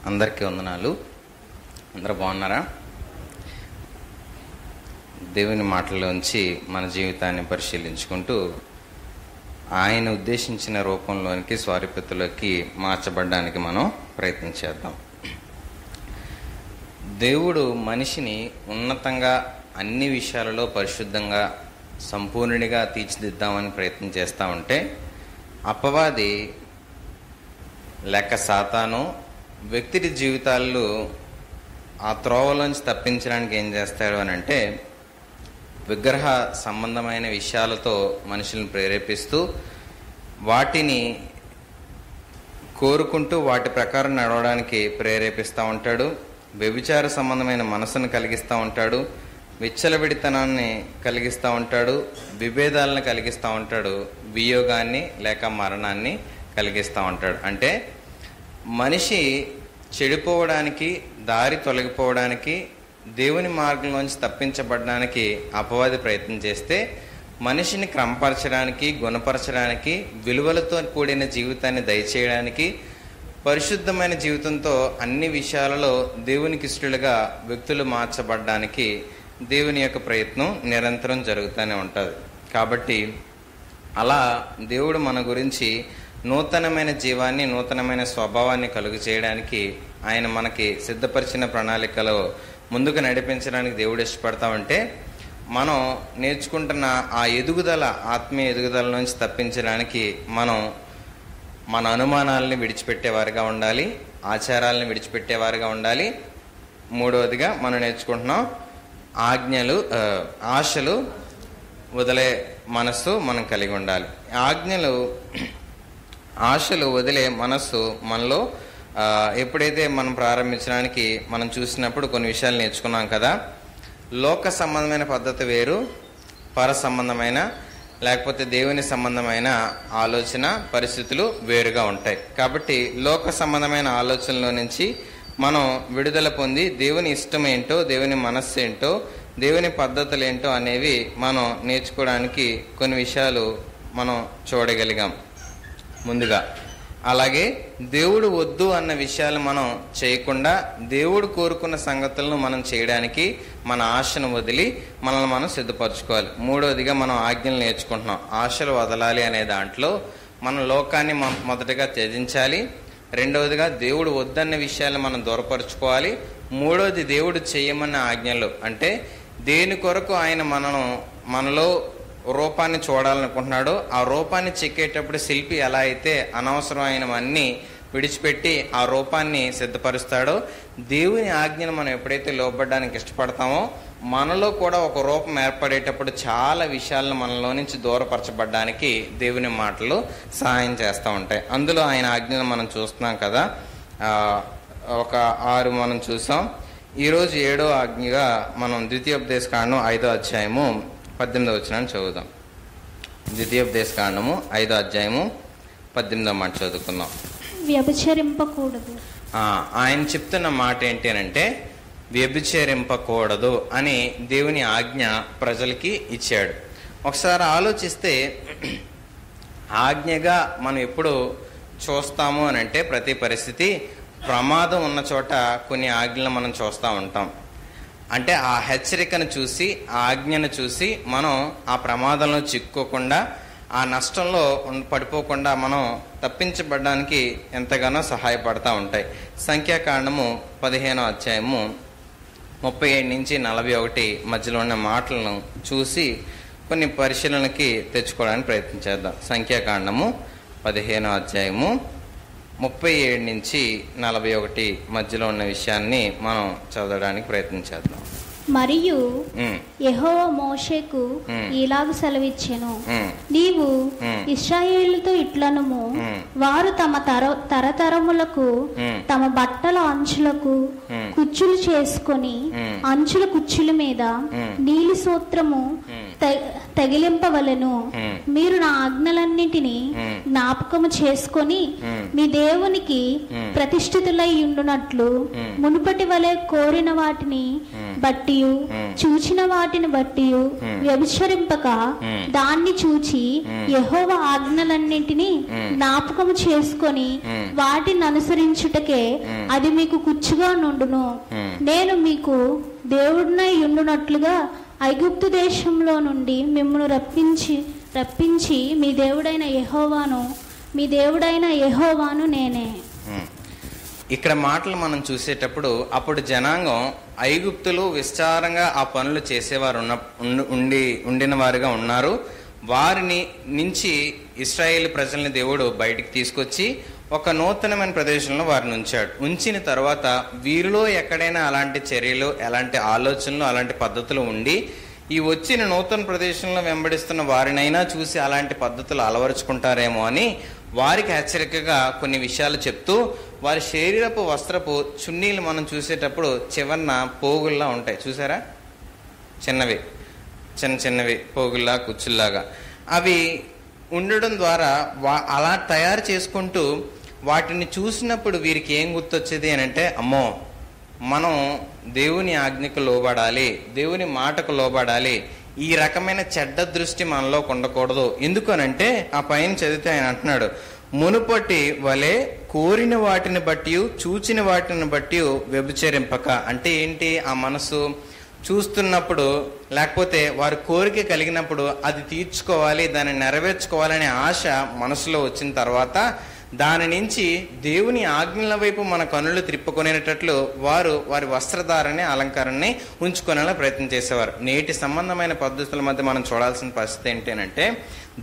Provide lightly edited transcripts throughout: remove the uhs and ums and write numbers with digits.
అందరికీ వందనాలు. అందరూ బాగున్నారా? దేవుని మాటల్లోంచి మన జీవితాన్ని పరిశీలించుకుంటూ ఆయన ఉద్దేశించిన రూపంలోనికి స్వారూప్యతలోకి మార్చబడడానికి మనం ప్రయత్నం చేద్దాం. దేవుడు మనిషిని ఉన్నతంగా అన్ని విషయాలలో పరిశుద్ధంగా సంపూర్ణుడిగా తీర్చిదిద్దామని ప్రయత్నం చేస్తూ ఉంటే అపవాది లేక సాతాను వ్యక్తి జీవితాల్లో ఆ త్రోవలోంచి తప్పించడానికి ఏం చేస్తాడు అని అంటే విగ్రహ సంబంధమైన విషయాలతో మనుషులను ప్రేరేపిస్తూ వాటిని కోరుకుంటూ వాటి ప్రకారం నడవడానికి ప్రేరేపిస్తూ ఉంటాడు. వ్యభిచార సంబంధమైన మనసును కలిగిస్తూ ఉంటాడు, విచ్చలవిడితనాన్ని కలిగిస్తూ ఉంటాడు, విభేదాలను కలిగిస్తూ ఉంటాడు, వియోగాన్ని లేక మరణాన్ని కలిగిస్తూ ఉంటాడు. అంటే మనిషి చెడిపోవడానికి, దారి తొలగిపోవడానికి, దేవుని మార్గంలోంచి తప్పించబడడానికి అపవాది ప్రయత్నం చేస్తే మనిషిని క్రమపరచడానికి, గుణపరచడానికి, విలువలతో కూడిన జీవితాన్ని దయచేయడానికి, పరిశుద్ధమైన జీవితంతో అన్ని విషయాలలో దేవునికి ఇష్టలుగా వ్యక్తులు మార్చబడడానికి దేవుని యొక్క ప్రయత్నం నిరంతరం జరుగుతూనే ఉంటుంది. కాబట్టి అలా దేవుడు మన గురించి నూతనమైన జీవాన్ని, నూతనమైన స్వభావాన్ని కలుగు చేయడానికి ఆయన మనకి సిద్ధపరిచిన ప్రణాళికలో ముందుకు నడిపించడానికి దేవుడు ఇష్టపడతా ఉంటే మనం నేర్చుకుంటున్న ఆ ఎదుగుదల, ఆత్మీయ ఎదుగుదల నుంచి తప్పించడానికి మనం మన అనుమానాలని విడిచిపెట్టేవారుగా ఉండాలి, ఆచారాలను విడిచిపెట్టేవారుగా ఉండాలి. మూడవదిగా మనం నేర్చుకుంటున్నాం ఆశలు వదిలే మనస్సు మనం కలిగి ఉండాలి. ఆశలు వదిలే మనస్సు మనలో ఎప్పుడైతే మనం ప్రారంభించడానికి మనం చూసినప్పుడు కొన్ని విషయాలు నేర్చుకున్నాం కదా. లోక సంబంధమైన పద్ధతి వేరు, పర సంబంధమైన లేకపోతే దేవుని సంబంధమైన ఆలోచన పరిస్థితులు వేరుగా ఉంటాయి. కాబట్టి లోక సంబంధమైన ఆలోచనలో నుంచి మనం విడుదల పొంది దేవుని ఇష్టం ఏంటో, దేవుని మనస్సు ఏంటో, దేవుని పద్ధతులు ఏంటో అనేవి మనం నేర్చుకోవడానికి కొన్ని విషయాలు మనం చూడగలిగాం ముందుగా. అలాగే దేవుడు వద్దు అన్న విషయాలు మనం చేయకుండా దేవుడు కోరుకున్న సంగతులను మనం చేయడానికి మన ఆశను వదిలి మనల్ని మనం సిద్ధపరచుకోవాలి. మూడవదిగా మనం ఆజ్ఞలు నేర్చుకుంటున్నాం. ఆశలు వదలాలి అనే దాంట్లో మన లోకాన్ని మొదటగా త్యజించాలి. రెండవదిగా దేవుడు వద్దన్న విషయాలు మనం దూరపరుచుకోవాలి. మూడవది దేవుడు చేయమన్న ఆజ్ఞలు, అంటే దేని కొరకు ఆయన మనలో రూపాన్ని చూడాలనుకుంటున్నాడో ఆ రూపాన్ని చెక్కేటప్పుడు శిల్పి ఎలా అయితే అనవసరమైనవన్నీ విడిచిపెట్టి ఆ రూపాన్ని సిద్ధపరుస్తాడో, దేవుని ఆజ్ఞను మనం ఎప్పుడైతే లోబడడానికి ఇష్టపడతామో మనలో కూడా ఒక రూపం ఏర్పడేటప్పుడు చాలా విషయాలను మనలో నుంచి దూరపరచబడడానికి దేవుని మాటలు సహాయం చేస్తూ ఉంటాయి. అందులో ఆయన ఆజ్ఞను మనం చూస్తున్నాం కదా. ఒక 6 మనం చూసాం. ఈరోజు 7వ ఆజ్ఞగా మనం ద్వితీయోపదేశకాండం 5వ అధ్యాయము 18వ వచనాన్ని చదువుదాం. ద్వితీయోపదేశకాండము 5వ అధ్యాయము 18వ మాట చదువుకుందాం. వ్యభిచరింపకూడదు. ఆయన చెప్తున్న మాట ఏంటి అంటే వ్యభిచరింపకూడదు అని దేవుని ఆజ్ఞ ప్రజలకి ఇచ్చాడు. ఒకసారి ఆలోచిస్తే ఆజ్ఞగా మనం ఎప్పుడు చూస్తాము అని అంటే ప్రతి పరిస్థితి ప్రమాదం ఉన్న చోట కొన్ని ఆజ్ఞలు మనం చూస్తూ ఉంటాం. అంటే ఆ హెచ్చరికను చూసి, ఆ ఆజ్ఞను చూసి మనం ఆ ప్రమాదంలో చిక్కుకోకుండా, ఆ నష్టంలో పడిపోకుండా మనం తప్పించబడడానికి ఎంతగానో సహాయపడతా ఉంటాయి. సంఖ్యాకాండము 15వ అధ్యాయము 37 నుంచి 41 మధ్యలో ఉన్న మాటలను చూసి కొన్ని పరిశీలనకి తెచ్చుకోవడానికి ప్రయత్నం చేద్దాం. సంఖ్యాకాండము 15వ అధ్యాయము 37 నుంచి 41 మధ్యలో ఉన్న విషయాన్ని మనం చదవడానికి ప్రయత్నం చేద్దాం. మరియు యెహోవా మోషేకు ఇలాగ సెలవిచ్చెను, నీవు ఇశ్రాయేలుతో ఇట్లనుము, వారు తమ తరతరములకు తమ బట్టల అంచులకు కుచ్చులు చేసుకొని అంచుల కుచ్చుల మీద నీలి సూత్రము తగిలింపవలెను. మీరు నా ఆజ్ఞలన్నిటినీ జ్ఞాపకము చేసుకొని మీ దేవునికి ప్రతిష్ఠితులై ఉండునట్లు మునుపటి వలె కోరిన వాటిని బట్టి చూచిన వాటిని బట్టి వ్యభిచరింపక దాన్ని చూచి యెహోవా ఆజ్ఞలన్నిటినీ జ్ఞాపకము చేసుకొని వాటిని అనుసరించుటకే అది మీకు కుచ్చుగా నుండును. నేను మీకు దేవుడినై ఉండునట్లుగా ఐగుప్తు దేశంలో నుండి మిమ్మల్ని రప్పించి మీ దేవుడైన యెహోవాను నేనే. ఇక్కడ మాటలు మనం చూసేటప్పుడు అప్పుడు జనాంగం ఐగుప్తులు విస్తారంగా ఆ పనులు చేసేవారు ఉండిన వారుగా ఉన్నారు. వారిని నుంచి ఇశ్రాయేలు ప్రజల్ని దేవుడు బయటికి తీసుకొచ్చి ఒక నూతనమైన ప్రదేశంలో వారిని ఉంచాడు. ఉంచిన తర్వాత వీరిలో ఎక్కడైనా అలాంటి చర్యలు, ఎలాంటి ఆలోచనలు, అలాంటి పద్ధతులు ఉండి ఈ వచ్చిన నూతన ప్రదేశంలో వెంబడిస్తున్న వారినైనా చూసి అలాంటి పద్ధతులు అలవరుచుకుంటారేమో అని వారికి హెచ్చరికగా కొన్ని విషయాలు చెప్తూ, వారి శరీరపు వస్త్రపు చున్నీలు మనం చూసేటప్పుడు చివరన పోగుల్లా ఉంటాయి, చూసారా? చిన్నవి పోగుల్లా, కుచ్చుల్లాగా అవి ఉండడం ద్వారా అలా తయారు చేసుకుంటూ వాటిని చూసినప్పుడు వీరికి ఏం గుర్తొచ్చేది అని అంటే, అమ్మో మనం దేవుని ఆజ్ఞకు లోబడాలి, దేవుని మాటకు లోబడాలి, ఈ రకమైన చెడ్డ దృష్టి మనలో ఉండకూడదు. ఎందుకనంటే ఆ పైన చదివితే ఆయన అంటున్నాడు, మునుపటి వలె కోరిన వాటిని బట్టి చూచిన వాటిని బట్టి వ్యభిచరింపక. అంటే ఏంటి? ఆ మనసు చూస్తున్నప్పుడు, లేకపోతే వారి కోరిక కలిగినప్పుడు అది తీర్చుకోవాలి, దాన్ని నెరవేర్చుకోవాలనే ఆశ మనసులో వచ్చిన తర్వాత దాని నుంచి దేవుని ఆజ్ఞల వైపు మన కనులు త్రిప్పుకొనేటట్లు వారి వస్త్రధారణని, అలంకారాన్ని ఉంచుకునేలా ప్రయత్నం చేసేవారు. నేటి సంబంధమైన పద్ధతుల మధ్య మనం చూడాల్సిన పరిస్థితి ఏంటంటే,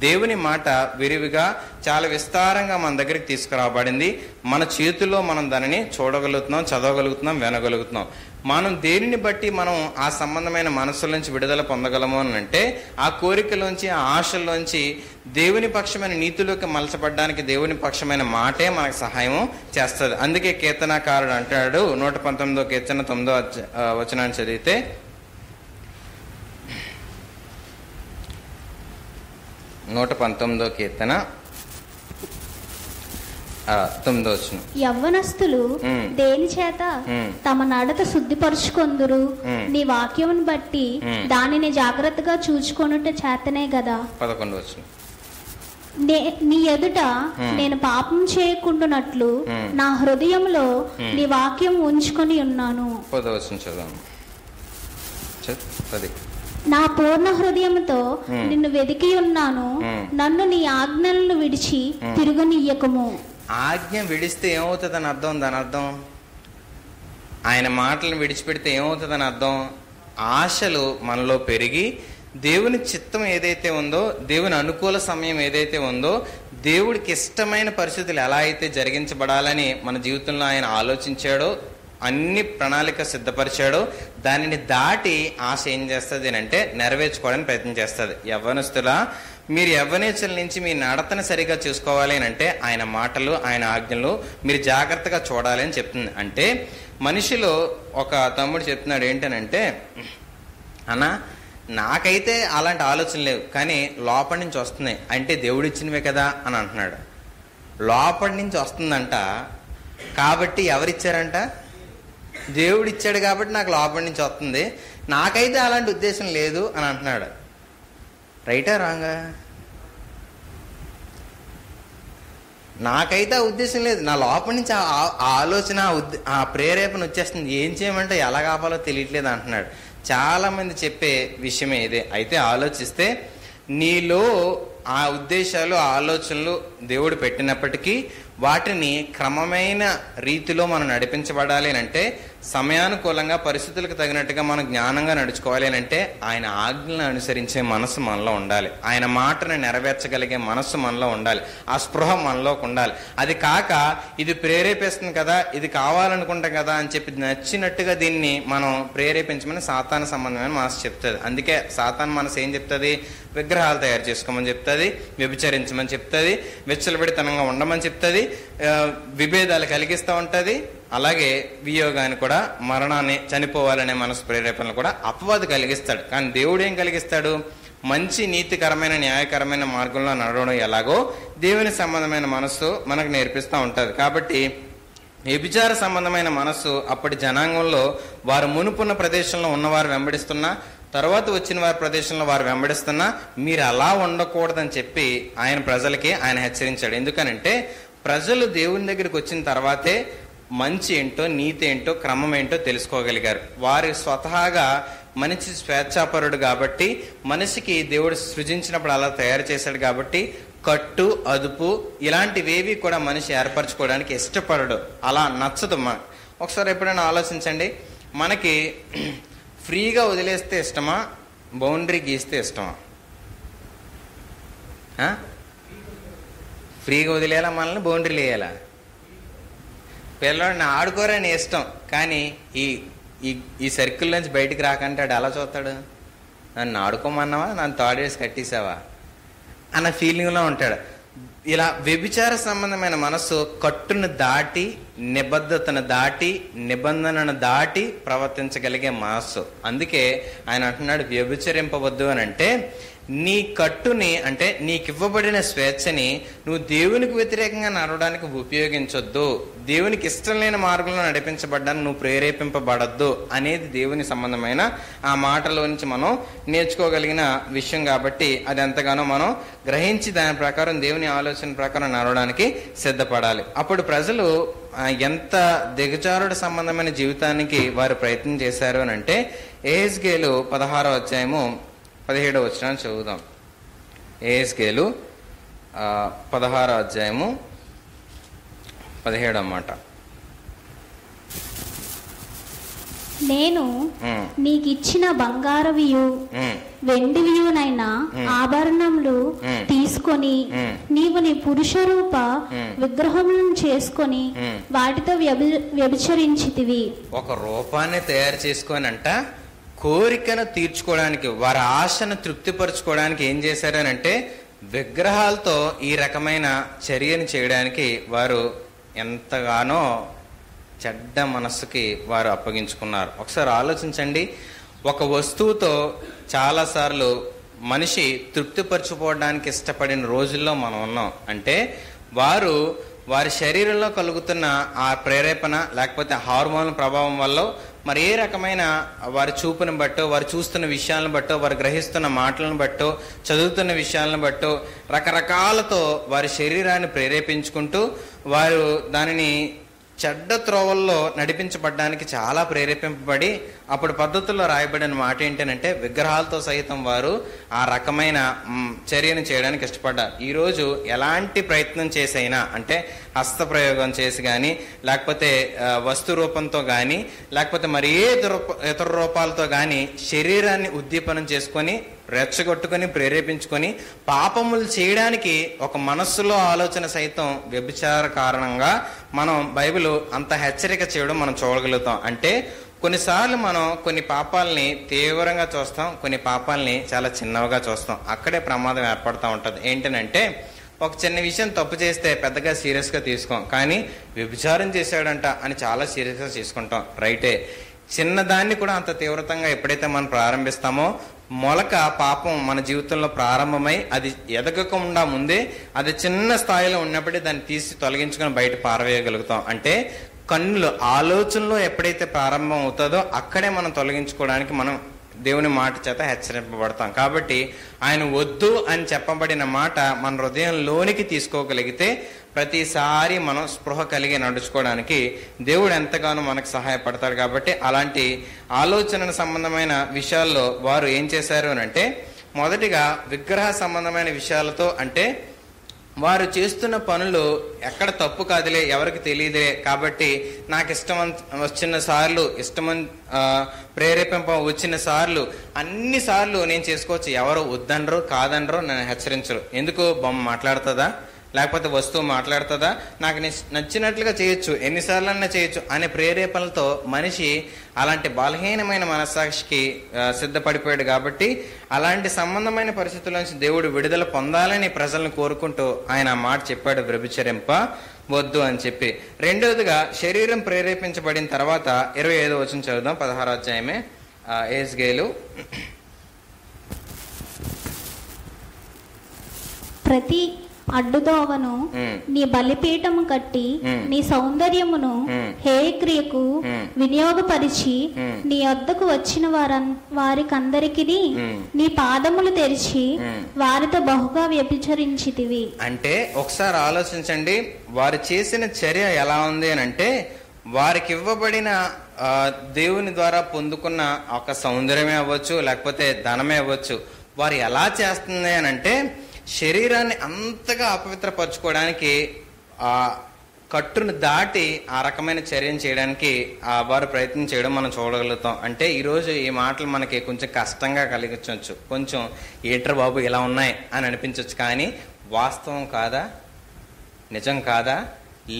దేవుని మాట విరివిగా చాలా విస్తారంగా మన దగ్గరికి తీసుకురాబడింది. మన చేతుల్లో మనం దానిని చూడగలుగుతున్నాం, చదవగలుగుతున్నాం, వినగలుగుతున్నాం. మనం దేనిని బట్టి మనం ఆ సంబంధమైన మనసుల నుంచి విడుదల పొందగలము అని అంటే, ఆ కోరికలోంచి, ఆ ఆశల్లోంచి దేవుని పక్షమైన నీతిలోకి మలచబడ్డానికి దేవుని పక్షమైన మాటే మనకు సహాయం చేస్తుంది. అందుకే కీర్తనాకారుడు అంటాడు, 119వ కీర్తన 9వ వచనాన్ని చదివితే, 119వ కీర్తన 9వ వచనం, యవ్వనస్తులు దేని చేత తమ నడత శుద్ధిపరుచుకొందురు, నీ వాక్యమును బట్టి దానిని జాగ్రత్తగా చూచుకొనుట చేతనే గదా. 11వ వచనం, నీ ఎదుట నేను పాపం చేయకుండానట్లు నా హృదయంలో నీ వాక్యం ఉంచుకొని ఉన్నాను. 10వ వచనం చదవండి. నా పూర్ణ హృదయంతో నిన్ను వెదికి ఉన్నాను, నన్ను నీ ఆజ్ఞలను విడిచి తిరుగునియ్యకము. ఆజ్ఞ విడిస్తే ఏమవుతుందని అర్థం? దాని అర్థం ఆయన మాటలను విడిచిపెడితే ఏమవుతుందని అర్థం? ఆశలు మనలో పెరిగి దేవుని చిత్తం ఏదైతే ఉందో, దేవుని అనుకూల సమయం ఏదైతే ఉందో, దేవుడికి ఇష్టమైన పరిస్థితులు ఎలా అయితే జరిగించబడాలని మన జీవితంలో ఆయన ఆలోచించాడో, అన్ని ప్రణాళిక సిద్ధపరిచాడో, దానిని దాటి ఆశ ఏం చేస్తుంది అంటే నెరవేర్చుకోవడానికి ప్రయత్నం చేస్తుంది. యవ్వనస్తులా, మీరు యవ్వనేచ్ఛల నుంచి మీ నడతను సరిగా చూసుకోవాలి అని అంటే ఆయన మాటలు, ఆయన ఆజ్ఞలు మీరు జాగ్రత్తగా చూడాలి అని చెప్తుంది. అంటే మనిషిలో ఒక తమ్ముడు చెప్తున్నాడు ఏంటనంటే, అన్న నాకైతే అలాంటి ఆలోచన లేవు, కానీ లోపలి నుంచి వస్తున్నాయి. అంటే దేవుడిచ్చినవే కదా అని అంటున్నాడు. లోపలి నుంచి వస్తుందంట, కాబట్టి ఎవరిచ్చారంట? దేవుడిచ్చాడు కాబట్టి నాకు లోపలి నుంచి వస్తుంది, నాకైతే అలాంటి ఉద్దేశం లేదు అని అంటున్నాడు. రైటా రాంగా? నాకైతే ఆ ఉద్దేశం లేదు, నా లోపల నుంచి ఆ ఆలోచన, ఆ ప్రేరేపణ వచ్చేస్తుంది, ఏం చేయమంటే ఎలా కాపాలో తెలియట్లేదు అంటున్నాడు. చాలా మంది చెప్పే విషయమే ఇదే. అయితే ఆలోచిస్తే నీలో ఆ ఉద్దేశాలు, ఆలోచనలు దేవుడు పెట్టినప్పటికీ వాటిని క్రమమైన రీతిలో మనం నడిపించబడాలి అంటే, సమయానుకూలంగా పరిస్థితులకు తగినట్టుగా మనం జ్ఞానంగా నడుచుకోవాలి అంటే ఆయన ఆజ్ఞలను అనుసరించే మనసు మనలో ఉండాలి. ఆయన మాటను నెరవేర్చగలిగే మనస్సు మనలో ఉండాలి. ఆ స్పృహ మనలోకి ఉండాలి. అది కాక ఇది ప్రేరేపిస్తుంది కదా, ఇది కావాలనుకుంటాం కదా అని చెప్పి నచ్చినట్టుగా దీన్ని మనం ప్రేరేపించమని సాతాను సంబంధమైన మనసు చెప్తుంది. అందుకే సాతాను మనసు ఏం చెప్తుంది? విగ్రహాలు తయారు చేసుకోమని చెప్తుంది, వ్యభిచరించమని చెప్తుంది, విచ్చలబడితనంగా ఉండమని చెప్తుంది, విభేదాలు కలిగిస్తూ ఉంటుంది. అలాగే వియోగాన్ని కూడా, మరణాన్ని, చనిపోవాలనే మనసు ప్రేరేపణలు కూడా అపవాది కలిగిస్తాడు. కానీ దేవుడు ఏం కలిగిస్తాడు? మంచి నీతికరమైన న్యాయకరమైన మార్గంలో నడవడం ఎలాగో దేవుని సంబంధమైన మనస్సు మనకు నేర్పిస్తూ ఉంటుంది. కాబట్టి వ్యభిచార సంబంధమైన మనస్సు అప్పటి జనాంగంలో వారు మునుపున్న ప్రదేశంలో ఉన్నవారు వెంబడిస్తున్నా, తర్వాత వచ్చిన వారి ప్రదేశంలో వారు వెంబడిస్తున్నా మీరు అలా ఉండకూడదని చెప్పి ఆయన ప్రజలకి ఆయన హెచ్చరించాడు. ఎందుకనంటే ప్రజలు దేవుని దగ్గరికి వచ్చిన తర్వాతే మంచి ఏంటో, నీతి ఏంటో, క్రమం ఏంటో తెలుసుకోగలిగారు. వారి స్వతహాగా మనిషి స్వేచ్ఛాపరుడు కాబట్టి, మనిషికి దేవుడు సృజించినప్పుడు అలా తయారు చేశాడు కాబట్టి కట్టు, అదుపు ఇలాంటివేవి కూడా మనిషి ఏర్పరచుకోవడానికి ఇష్టపడడు, అలా నచ్చదు. ఒకసారి ఎప్పుడైనా ఆలోచించండి, మనకి ఫ్రీగా వదిలేస్తే ఇష్టమా, బౌండరీ గీస్తే ఇష్టమా? ఫ్రీగా వదిలేయాలా మనల్ని, బౌండరీలు వేయాలా? పిల్లవాడిని ఆడుకోరని ఇష్టం, కానీ ఈ సర్కిల్ నుంచి బయటికి రాకంటాడు. అలా చూస్తాడు, నన్ను ఆడుకోమన్నావా, నన్ను తాడేసి కట్టేసావా అన్న ఫీలింగ్లో ఉంటాడు. ఇలా వ్యభిచార సంబంధమైన మనస్సు కట్టును దాటి, నిబద్ధతను దాటి, నిబంధనను దాటి ప్రవర్తించగలిగే మనస్సు. అందుకే ఆయన అంటున్నాడు వ్యభిచరింపవద్దు అని. అంటే నీ కట్టుని, అంటే నీకు ఇవ్వబడిన స్వేచ్ఛని నువ్వు దేవునికి వ్యతిరేకంగా నడవడానికి ఉపయోగించొద్దు, దేవునికి ఇష్టం లేని మార్గంలో నడిపించబడ్డానికి నువ్వు ప్రేరేపింపబడద్దు అనేది దేవుని సంబంధమైన ఆ మాటలో నుంచి మనం నేర్చుకోగలిగిన విషయం. కాబట్టి అది ఎంతగానో మనం గ్రహించి దాని ప్రకారం దేవుని ఆలోచన ప్రకారం నడవడానికి సిద్ధపడాలి. అప్పుడు ప్రజలు ఎంత దిగజారుడు సంబంధమైన జీవితానికి వారు ప్రయత్నం చేశారు అని అంటే యెహెజ్కేలు 16వ అధ్యాయము 17వ వచనం చదువుదాం. యెహెజ్కేలు 16వ అధ్యాయము 17వ మాట. నేను నీకిచ్చిన బంగారవియు వెండివియునైనా ఆభరణములు తీసుకొని నీవు నీ పురుష రూప విగ్రహములను చేసుకొని వాటితో వ్యభిచరించితివి. ఒక రూపాన్ని తయారు చేసుకొని అంట కోరికను తీర్చుకోవడానికి, వారి ఆశను తృప్తిపరచుకోవడానికి ఏం చేశారనంటే విగ్రహాలతో ఈ రకమైన చర్యను చేయడానికి వారు ఎంతగానో చెడ్డ మనస్సుకి వారు అప్పగించుకున్నారు. ఒకసారి ఆలోచించండి, ఒక వస్తువుతో చాలాసార్లు మనిషి తృప్తిపరచుకోవడానికి ఇష్టపడిన రోజుల్లో మనం ఉన్నాం. అంటే వారి శరీరంలో కలుగుతున్న ఆ ప్రేరేపణ లేకపోతే హార్మోన్ ప్రభావం వల్ల మరి ఏ రకమైన వారి చూపుని బట్టో, వారు చూస్తున్న విషయాలను బట్టో, వారు గ్రహిస్తున్న మాటలను బట్టో, చదువుతున్న విషయాలను బట్టో రకరకాలతో వారి శరీరాన్ని ప్రేరేపించుకుంటూ వారు దానిని చెడ్డ త్రోవల్లో నడిపించబడ్డానికి చాలా ప్రేరేపింపబడి అప్పుడు పద్ధతుల్లో రాయబడిన మాట ఏంటంటే విగ్రహాలతో సైతం వారు ఆ రకమైన చర్యను చేయడానికి ఇష్టపడ్డారు. ఈరోజు ఎలాంటి ప్రయత్నం చేసైనా, అంటే హస్తప్రయోగం చేసి కానీ, లేకపోతే వస్తు రూపంతో కానీ, లేకపోతే మరి ఏ ఇతర రూపాలతో కానీ శరీరాన్ని ఉద్దీపనం చేసుకొని రెచ్చగొట్టుకొని ప్రేరేపించుకొని పాపములు చేయడానికి ఒక మనస్సులో ఆలోచన సైతం వ్యభిచార కారణంగా మనం బైబిల్ అంత హెచ్చరిక చేయడం మనం చూడగలుగుతాం. అంటే కొన్నిసార్లు మనం కొన్ని పాపాలని తీవ్రంగా చూస్తాం, కొన్ని పాపాలని చాలా చిన్నవిగా చూస్తాం. అక్కడే ప్రమాదం ఏర్పడుతూ ఉంటుంది. ఏంటనంటే ఒక చిన్న విషయం తప్పు చేస్తే పెద్దగా సీరియస్గా తీసుకోం, కానీ వ్యభిచారం చేశాడంట అని చాలా సీరియస్గా తీసుకుంటాం. రైటే, చిన్నదాన్ని కూడా అంత తీవ్రతంగా ఎప్పుడైతే మనం ప్రారంభిస్తామో మొలక పాపం మన జీవితంలో ప్రారంభమై అది ఎదగకుండా ముందే అది చిన్న స్థాయిలో ఉన్నప్పుడే దాన్ని తీసి తొలగించుకొని బయట పారవేయగలుగుతాం. అంటే కన్నులు ఆలోచనలో ఎప్పుడైతే ప్రారంభం అవుతుందో అక్కడే మనం తొలగించుకోవడానికి మనం దేవుని మాట చేత హెచ్చరింపబడతాం. కాబట్టి ఆయన వద్దు అని చెప్పబడిన మాట మన హృదయంలోనికి తీసుకోగలిగితే ప్రతిసారి మనం స్పృహ కలిగి నడుచుకోవడానికి దేవుడు ఎంతగానో మనకు సహాయపడతాడు. కాబట్టి అలాంటి ఆలోచన సంబంధమైన విషయాల్లో వారు ఏం చేశారు అని అంటే మొదటిగా విగ్రహ సంబంధమైన విషయాలతో, అంటే వారు చేస్తున్న పనులు ఎక్కడ తప్పు కాదులే, ఎవరికి తెలియదులే, కాబట్టి నాకు వచ్చిన సార్లు ప్రేరేపింప వచ్చిన సార్లు అన్ని సార్లు నేను చేసుకోవచ్చు, ఎవరు వద్దనరు కాదనరు, నన్ను హెచ్చరించరు. ఎందుకు బొమ్మ మాట్లాడుతుందా, లేకపోతే వస్తువు మాట్లాడుతుందా, నాకు నచ్చినట్లుగా చేయొచ్చు, ఎన్నిసార్లన్నా చేయొచ్చు అనే ప్రేరేపణలతో మనిషి అలాంటి బలహీనమైన మనస్సాక్షికి సిద్ధపడిపోయాడు. కాబట్టి అలాంటి సంబంధమైన పరిస్థితుల నుంచి దేవుడు విడుదల పొందాలని ప్రజలను కోరుకుంటూ ఆయన ఆ మాట చెప్పాడు, వ్యభిచరింప వద్దు అని చెప్పి. రెండవదిగా శరీరం ప్రేరేపించబడిన తర్వాత 25వ వచనం చదువుదాం. 16వ అధ్యాయమే యెహెజ్కేలు ప్రతి అడ్డుదోవను నీ బలిపీఠము కట్టి నీ సౌందర్యమును హేయక్రియకు వినియోగపరిచి నీ వద్దకు వచ్చిన వారికందరికి నీ పాదములు తెరిచి వారితో బహుగా వ్యభిచరించితివి. అంటే ఒకసారి ఆలోచించండి, వారు చేసిన చర్య ఎలా ఉంది అని అంటే, వారికి ఇవ్వబడిన దేవుని ద్వారా పొందుకున్న ఒక సౌందర్యమే అవ్వచ్చు, లేకపోతే ధనమే అవ్వచ్చు, వారు ఎలా చేస్తుంది అని అంటే శరీరాన్ని అంతగా అపవిత్రపరచుకోవడానికి ఆ కట్టును దాటి ఆ రకమైన చర్యను చేయడానికి వారు ప్రయత్నం చేయడం మనం చూడగలుగుతాం. అంటే ఈరోజు ఈ మాటలు మనకి కొంచెం కష్టంగా కలిగించవచ్చు, కొంచెం ఏట్రా బాబు ఇలా ఉన్నాయి అని అనిపించవచ్చు. కానీ వాస్తవం కాదా, నిజం కాదా,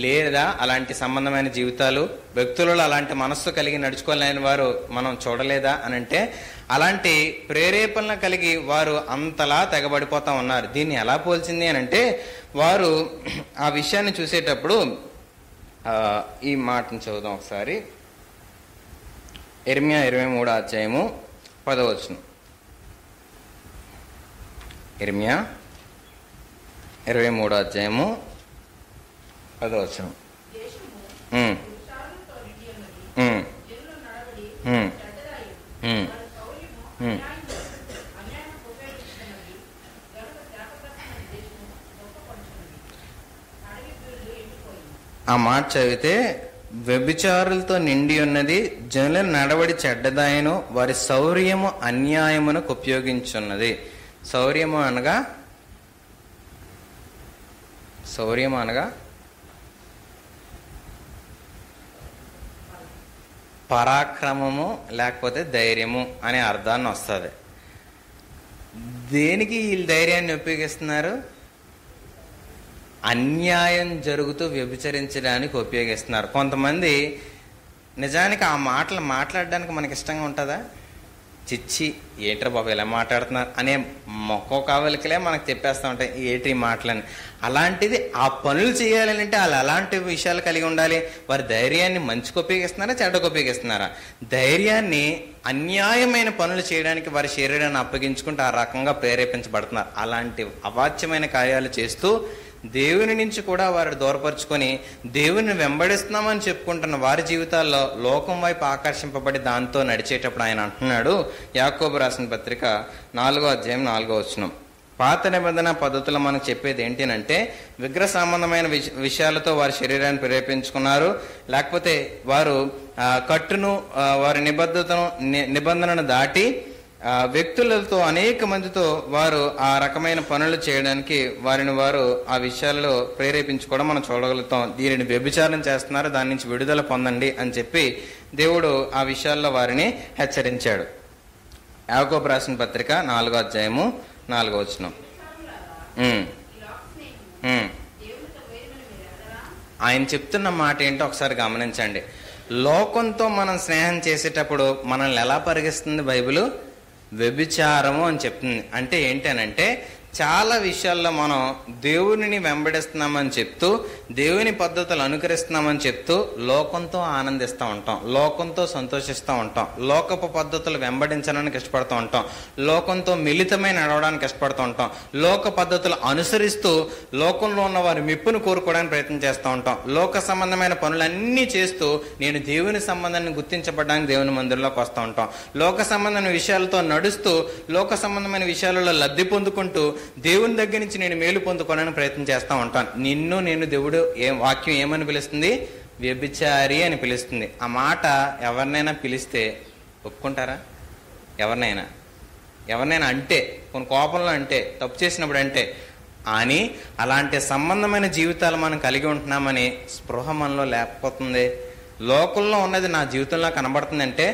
లేదా అలాంటి సంబంధమైన జీవితాలు వ్యక్తులలో అలాంటి మనస్సు కలిగి నడుచుకోలేని వారు మనం చూడలేదా అని అంటే, అలాంటి ప్రేరేపణలు కలిగి వారు అంతలా తెగబడిపోతా ఉన్నారు. దీన్ని ఎలా పోల్చింది అని అంటే, వారు ఆ విషయాన్ని చూసేటప్పుడు ఈ మాటను చదువుదాం ఒకసారి. ఇర్మియా 23వ అధ్యాయము 10వ వచనం. ఇర్మియా 23వ అధ్యాయము 10వ వచనం. ఆ మాట చదివితే, వ్యభిచారులతో నిండి ఉన్నది, జనుల నడవడి చెడ్డదాయను, వారి శౌర్యము అన్యాయమునకు ఉపయోగించున్నది. శౌర్యము అనగా పరాక్రమము లేకపోతే ధైర్యము అనే అర్థాన్ని వస్తుంది. దేనికి వీళ్ళు ధైర్యాన్ని ఉపయోగిస్తున్నారు? అన్యాయం జరుగుతూ వ్యభిచరించడానికి ఉపయోగిస్తున్నారు. కొంతమంది నిజానికి ఆ మాటలు మాట్లాడడానికి మనకి ఇష్టంగా ఉంటుందా? చిచ్చి ఏట్రా బాబు ఇలా మాట్లాడుతున్నారు అనే మొక్క కావలికలే మనకు చెప్పేస్తూ ఉంటాయి ఏటి మాటలని. అలాంటిది ఆ పనులు చేయాలని అంటే వాళ్ళు అలాంటి విషయాలు కలిగి ఉండాలి. వారి ధైర్యాన్ని మంచికి ఉపయోగిస్తున్నారా, చెడ్డకు ఉపయోగిస్తున్నారా? ధైర్యాన్ని అన్యాయమైన పనులు చేయడానికి వారి శరీరాన్ని అప్పగించుకుంటూ ఆ రకంగా ప్రేరేపించబడుతున్నారు. అలాంటి అవాచ్యమైన కార్యాలు చేస్తూ దేవుని నుంచి కూడా వారు దూరపరుచుకొని దేవుని వెంబడిస్తున్నామని చెప్పుకుంటున్న వారి జీవితాల్లో లోకం వైపు ఆకర్షింపబడి దాంతో నడిచేటప్పుడు ఆయన అంటున్నాడు, యాకోబు రాసిన పత్రిక 4వ అధ్యాయం 4వ వచనం. పాత నిబంధన పద్ధతులు మనకు చెప్పేది ఏంటంటే, విగ్రహ సంబంధమైన విషయాలతో వారి శరీరాన్ని ప్రేరేపించుకున్నారు, లేకపోతే వారు కట్టును వారి నిబంధనను దాటి వ్యక్తులతో అనేక మందితో వారు ఆ రకమైన పనులు చేయడానికి వారిని వారు ఆ విషయాల్లో ప్రేరేపించుకోవడం మనం చూడగలుగుతాం. దీనిని వ్యభిచారం చేస్తున్నారు, దాని నుంచి విడుదల పొందండి అని చెప్పి దేవుడు ఆ విషయాల్లో వారిని హెచ్చరించాడు. యాకోబు రాసిన పత్రిక 4వ అధ్యాయము 4వ వచనం. ఆయన చెప్తున్న మాట ఏంటో ఒకసారి గమనించండి. లోకంతో మనం స్నేహం చేసేటప్పుడు మనల్ని ఎలా పరిగెస్తుంది బైబిల్? వ్యభిచారము అని చెప్తుంది. అంటే ఏంటనంటే, చాలా విషయాల్లో మనం దేవునిని వెంబడిస్తున్నామని చెప్తూ, దేవుని పద్ధతులు అనుకరిస్తున్నామని చెప్తూ లోకంతో ఆనందిస్తూ ఉంటాం, లోకంతో సంతోషిస్తూ ఉంటాం, లోకపు పద్ధతులు వెంబడించడానికి ఇష్టపడుతూ ఉంటాం, లోకంతో మిళితమై నడవడానికి ఇష్టపడుతూ ఉంటాం, లోక పద్ధతులు అనుసరిస్తూ లోకంలో ఉన్న వారి మెప్పును కోరుకోవడానికి ప్రయత్నం చేస్తూ ఉంటాం. లోక సంబంధమైన పనులన్నీ చేస్తూ నేను దేవుని సంబంధాన్ని గుర్తించబడడానికి దేవుని మందిరంలోకి వస్తూ ఉంటాం. లోక సంబంధమైన విషయాలతో నడుస్తూ లోక సంబంధమైన విషయాలలో లబ్ధి పొందుకుంటూ దేవుని దగ్గర నుంచి నేను మేలు పొందుకోవడానికి ప్రయత్నం చేస్తూ ఉంటాను. నేను దేవుడు వాక్యం ఏమని పిలుస్తుంది? వ్యభిచారి అని పిలుస్తుంది. ఆ మాట ఎవరినైనా పిలిస్తే ఒప్పుకుంటారా? ఎవరినైనా అంటే, కొన్ని కోపంలో అంటే, తప్పు చేసినప్పుడు అంటే అని అలాంటి సంబంధమైన జీవితాలు మనం కలిగి ఉంటున్నామని స్పృహ మనలో లేకపోతుంది. లోకంలో ఉన్నది నా జీవితంలో కనబడుతుందంటే,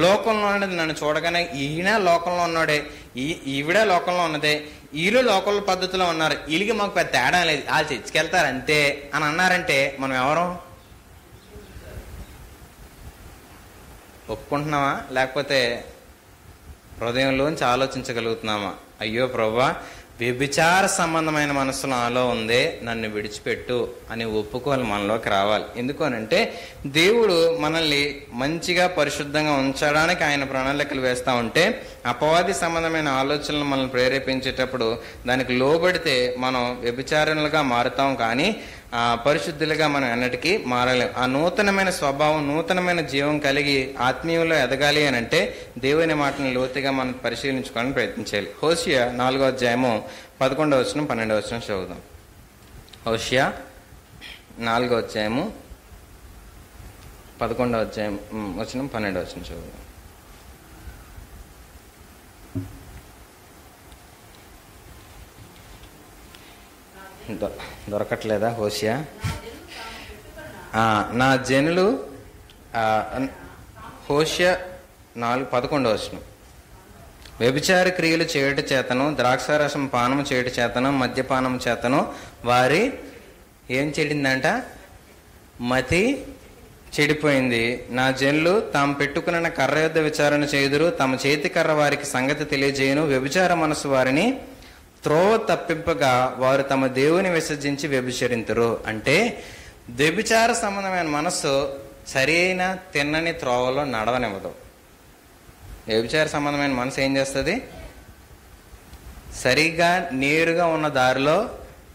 లోకంలో ఉన్నది నన్ను చూడగానే ఈయన లోకంలో ఉన్నాడే, ఈవిడ లోకంలో ఉన్నదే, వీళ్ళు లోకల్ పద్ధతిలో ఉన్నారు, వీళ్ళకి మాకు పెద్ద తేడా లేదు, వాళ్ళు చర్చికెళ్తారు అంతే అని అన్నారంటే మనం ఎవరం? ఒప్పుకుంటున్నామా? లేకపోతే హృదయంలోంచి ఆలోచించగలుగుతున్నామా? అయ్యో ప్రభువా, వ్యభిచార సంబంధమైన మనసు నాలో ఉందే, నన్ను విడిచిపెట్టు అని ఒప్పుకోవాలి, మనలోకి రావాలి. ఎందుకు అనంటే దేవుడు మనల్ని మంచిగా పరిశుద్ధంగా ఉంచడానికి ఆయన ప్రణాళికలు వేస్తూ ఉంటే అపవాది సంబంధమైన ఆలోచనలు మనల్ని ప్రేరేపించేటప్పుడు దానికి లోబడితే మనం వ్యభిచారులుగా మారుతాం, కానీ పరిశుద్ధులుగా మనం ఎన్నటికీ మారలేం. ఆ నూతనమైన స్వభావం, నూతనమైన జీవం కలిగి ఆత్మీయంలో ఎదగాలి అని అంటే దేవుని మాటను లోతుగా మనం పరిశీలించుకోవడానికి ప్రయత్నించాలి. హోషియా 4వ అధ్యాయము 11వ వచనం 12వ వచనం చదువుదాం. హోషియా 4వ అధ్యాయము 11వ అధ్యాయం వచనం 12వ వచనం చదువుదాం. దొరకట్లేదా హోషియా? నా జనులు హోషియా 4:11 వచనం. వ్యభిచార క్రియలు చేయుట చేతను, ద్రాక్షారసం పానము చేయుట చేతను, మద్యపానం చేతను వారి ఏం చెడిందంట? మతి చెడిపోయింది. నా జనులు తాము పెట్టుకున్న కర్ర యొద్ద విచారణ చేయుదురు, తమ చేతి కర్ర వారికి సంగతి తెలియజేయును. వ్యభిచార మనసు వారిని త్రోవ తప్పింపగా వారు తమ దేవుని విసర్జించి వ్యభిచరింతురు. అంటే వ్యభిచార సంబంధమైన మనస్సు సరైన తిన్నని త్రోవలో నడవనివ్వదు. వ్యభిచార సంబంధమైన మనసు ఏం చేస్తుంది? సరిగా నేరుగా ఉన్న దారిలో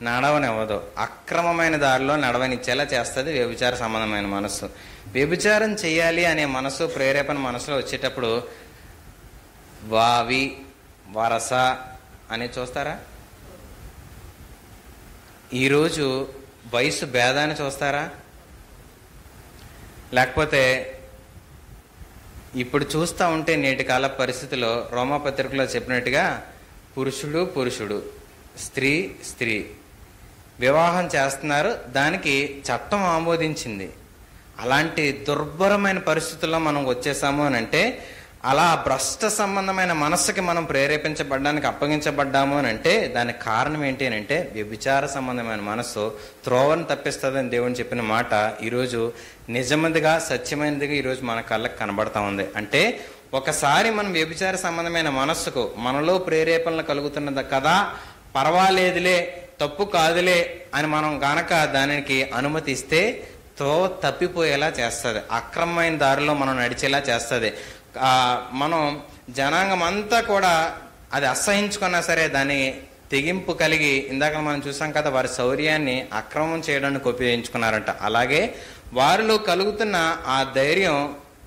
నడవనివ్వదు, అక్రమమైన దారిలో నడవనిచ్చేలా చేస్తుంది వ్యభిచార సంబంధమైన మనస్సు. వ్యభిచారం చేయాలి అనే మనసు, ప్రేరేపణ మనసులో వచ్చేటప్పుడు వావి వరస అని చూస్తారా? ఈరోజు వయసు భేదాన్ని చూస్తారా? లేకపోతే ఇప్పుడు చూస్తూ ఉంటే నేటి కాల పరిస్థితిలో రోమాపత్రికలో చెప్పినట్టుగా పురుషుడు పురుషుడు, స్త్రీ స్త్రీ వివాహం చేస్తున్నారు, దానికి చట్టం ఆమోదించింది. అలాంటి దుర్భరమైన పరిస్థితుల్లో మనం వచ్చేసాము అని అంటే, అలా భ్రష్ట సంబంధమైన మనస్సుకి మనం ప్రేరేపించబడ్డానికి అప్పగించబడ్డాము అని అంటే దానికి కారణం ఏంటి అని అంటే వ్యభిచార సంబంధమైన మనస్సు త్రోవను తప్పిస్తుందని దేవుని చెప్పిన మాట ఈరోజు నిజమైనదిగా, సత్యమైనదిగా ఈరోజు మన కళ్ళకి కనబడతా ఉంది. అంటే ఒకసారి మనం వ్యభిచార సంబంధమైన మనస్సుకు మనలో ప్రేరేపణలు కలుగుతున్నది కదా, పర్వాలేదులే, తప్పు కాదులే అని మనం గనక దానికి అనుమతి ఇస్తే త్రోవ తప్పిపోయేలా చేస్తుంది, అక్రమమైన దారిలో మనం నడిచేలా చేస్తుంది. మనం జనాంగం అంతా కూడా అది అసహించుకున్నా సరే దాన్ని తెగింపు కలిగి, ఇందాక మనం చూసాం కదా, వారి శౌర్యాన్ని అక్రమం చేయడానికి ఉపయోగించుకున్నారంట. అలాగే వారిలో కలుగుతున్న ఆ ధైర్యం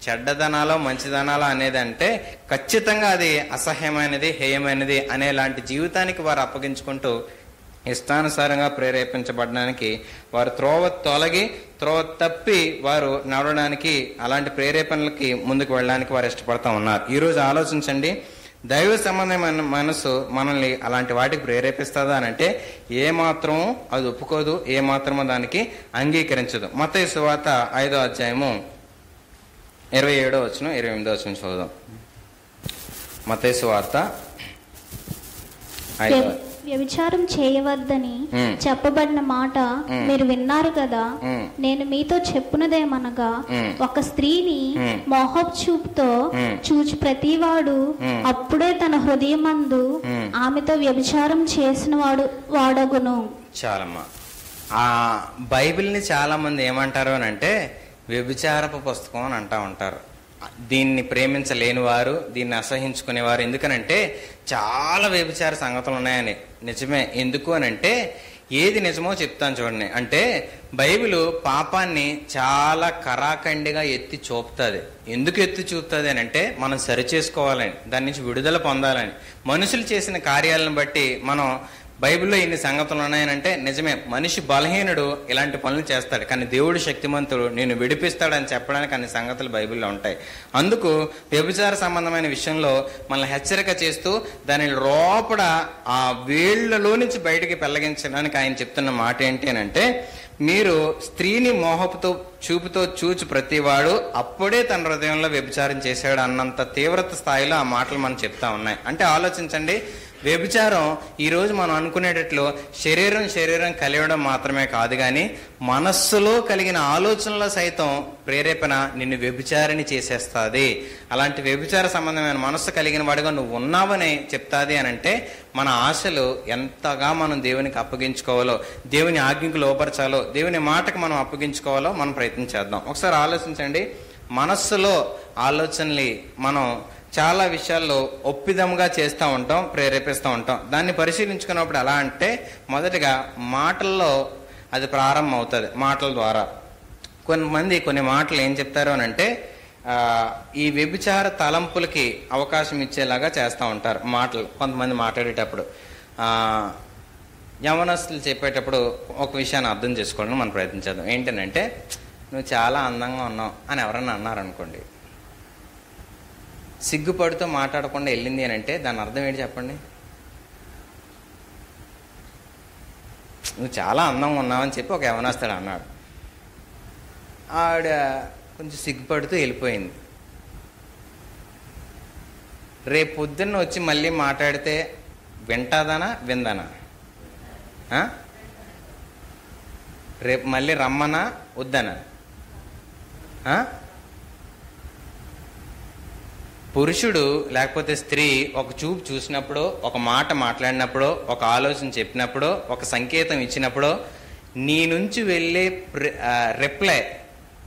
చెడ్డదనాలో మంచిదనాలో అనేది అంటే ఖచ్చితంగా అది అసహ్యమైనది, హేయమైనది అనేలాంటి జీవితానికి వారు అప్పగించుకుంటూ ఇష్టానుసారంగా ప్రేరేపించబడడానికి, వారు త్రోవ తొలగి త్రోవ తప్పి వారు నడవడానికి, అలాంటి ప్రేరేపణలకి ముందుకు వెళ్ళడానికి వారు ఇష్టపడతా ఉన్నారు. ఈరోజు ఆలోచించండి, దైవ సంబంధమైన మనసు మనల్ని అలాంటి వాటికి ప్రేరేపిస్తుందా అని అంటే ఏమాత్రం అది ఒప్పుకోదు, ఏమాత్రమో దానికి అంగీకరించదు. మత్తయి సువార్త 5వ అధ్యాయము 27వ వచనం 28వ వచనం చదువుదాం. మత్తయి సువార్త 5వ. వ్యభిచారం చేయవద్దని చెప్పబడిన మాట మీరు విన్నారు కదా, నేను మీతో చెప్పునదేమనగా, ఒక స్త్రీని మోహపు చూపుతో చూచి ప్రతివాడు అప్పుడే తన హృదయమందు ఆమెతో వ్యభిచారం చేసిన వాడగును. చాలమ్మా, ఆ బైబిల్ని చాలా మంది ఏమంటారు అని అంటే వ్యభిచారపు పుస్తకం అని అంటా ఉంటారు. దీన్ని ప్రేమించలేని వారు, దీన్ని అసహించుకునేవారు. ఎందుకనంటే చాలా వ్యభిచార సంగతులు ఉన్నాయని. నిజమే. ఎందుకు అని అంటే ఏది నిజమో చెప్తాను చూడండి. అంటే బైబిల్ పాపాన్ని చాలా కరాఖండిగా ఎత్తి చూపుతుంది. ఎందుకు ఎత్తి చూపుతుంది అని అంటే మనం సరి చేసుకోవాలని, దాని నుంచి విడుదల పొందాలని. మనుషులు చేసిన కార్యాలను బట్టి మనం బైబిల్లో ఇన్ని సంగతులు ఉన్నాయనంటే నిజమే, మనిషి బలహీనుడు ఇలాంటి పనులు చేస్తాడు, కానీ దేవుడు శక్తిమంతుడు నేను విడిపిస్తాడని చెప్పడానికి అన్ని సంగతులు బైబిల్లో ఉంటాయి. అందుకు వ్యభిచార సంబంధమైన విషయంలో మనల్ని హెచ్చరిక చేస్తూ దాని లోపల ఆ వేళ్లలో నుంచి బయటికి పెళ్లగించడానికి ఆయన చెప్తున్న మాట ఏంటి అని అంటే, మీరు స్త్రీని మోహపుతో చూపుతో చూచి ప్రతివాడు అప్పుడే తన హృదయంలో వ్యభిచారం చేశాడు అన్నంత తీవ్రత స్థాయిలో ఆ మాటలు మనం చెప్తా ఉన్నాయి. అంటే ఆలోచించండి, వ్యభిచారం ఈరోజు మనం అనుకునేటట్లు శరీరం కలియడం మాత్రమే కాదు, కానీ మనస్సులో కలిగిన ఆలోచనలో సైతం ప్రేరేపణ నిన్ను వ్యభిచారిని చేసేస్తుంది. అలాంటి వ్యభిచార సంబంధమైన మనస్సు కలిగిన వాడిగా నువ్వు ఉన్నావని చెప్తాది అని అంటే మన ఆశలు ఎంతగా మనం దేవునికి అప్పగించుకోవాలో, దేవుని ఆజ్ఞకు లోపరచాలో, దేవుని మాటకు మనం అప్పగించుకోవాలో మనం ప్రయత్నం చేద్దాం. ఒకసారి ఆలోచించండి. మనస్సులో ఆలోచనలు మనం చాలా విషయాల్లో ఒప్పిదంగా చేస్తూ ఉంటాం, ప్రేరేపిస్తూ ఉంటాం. దాన్ని పరిశీలించుకున్నప్పుడు ఎలా అంటే మొదటిగా మాటల్లో అది ప్రారంభం అవుతుంది. మాటల ద్వారా కొంతమంది కొన్ని మాటలు ఏం చెప్తారు అని అంటే ఈ వ్యభిచార తలంపులకి అవకాశం ఇచ్చేలాగా చేస్తూ ఉంటారు మాటలు. కొంతమంది మాట్లాడేటప్పుడు యవనస్తులు చెప్పేటప్పుడు ఒక విషయాన్ని అర్థం చేసుకోవడానికి మనం ప్రయత్నించేద్దాం. ఏంటంటే నువ్వు చాలా అందంగా ఉన్నావు అని ఎవరన్నా అన్నారనుకోండి, సిగ్గుపడుతూ మాట్లాడకుండా వెళ్ళింది అని అంటే దాని అర్థం ఏంటి చెప్పండి? నువ్వు చాలా అందంగా ఉన్నావని చెప్పి ఒక యవనస్తుడు అన్నాడు. ఆవిడ కొంచెం సిగ్గుపడుతూ వెళ్ళిపోయింది. రేపు పొద్దున్న వచ్చి మళ్ళీ మాట్లాడితే వింటాదనా విందనా? రేపు మళ్ళీ రమ్మనా వద్దనా? పురుషుడు లేకపోతే స్త్రీ ఒక చూపు చూసినప్పుడు, ఒక మాట మాట్లాడినప్పుడు, ఒక ఆలోచన చెప్పినప్పుడు, ఒక సంకేతం ఇచ్చినప్పుడు నీ నుంచి వెళ్ళే రిప్లై,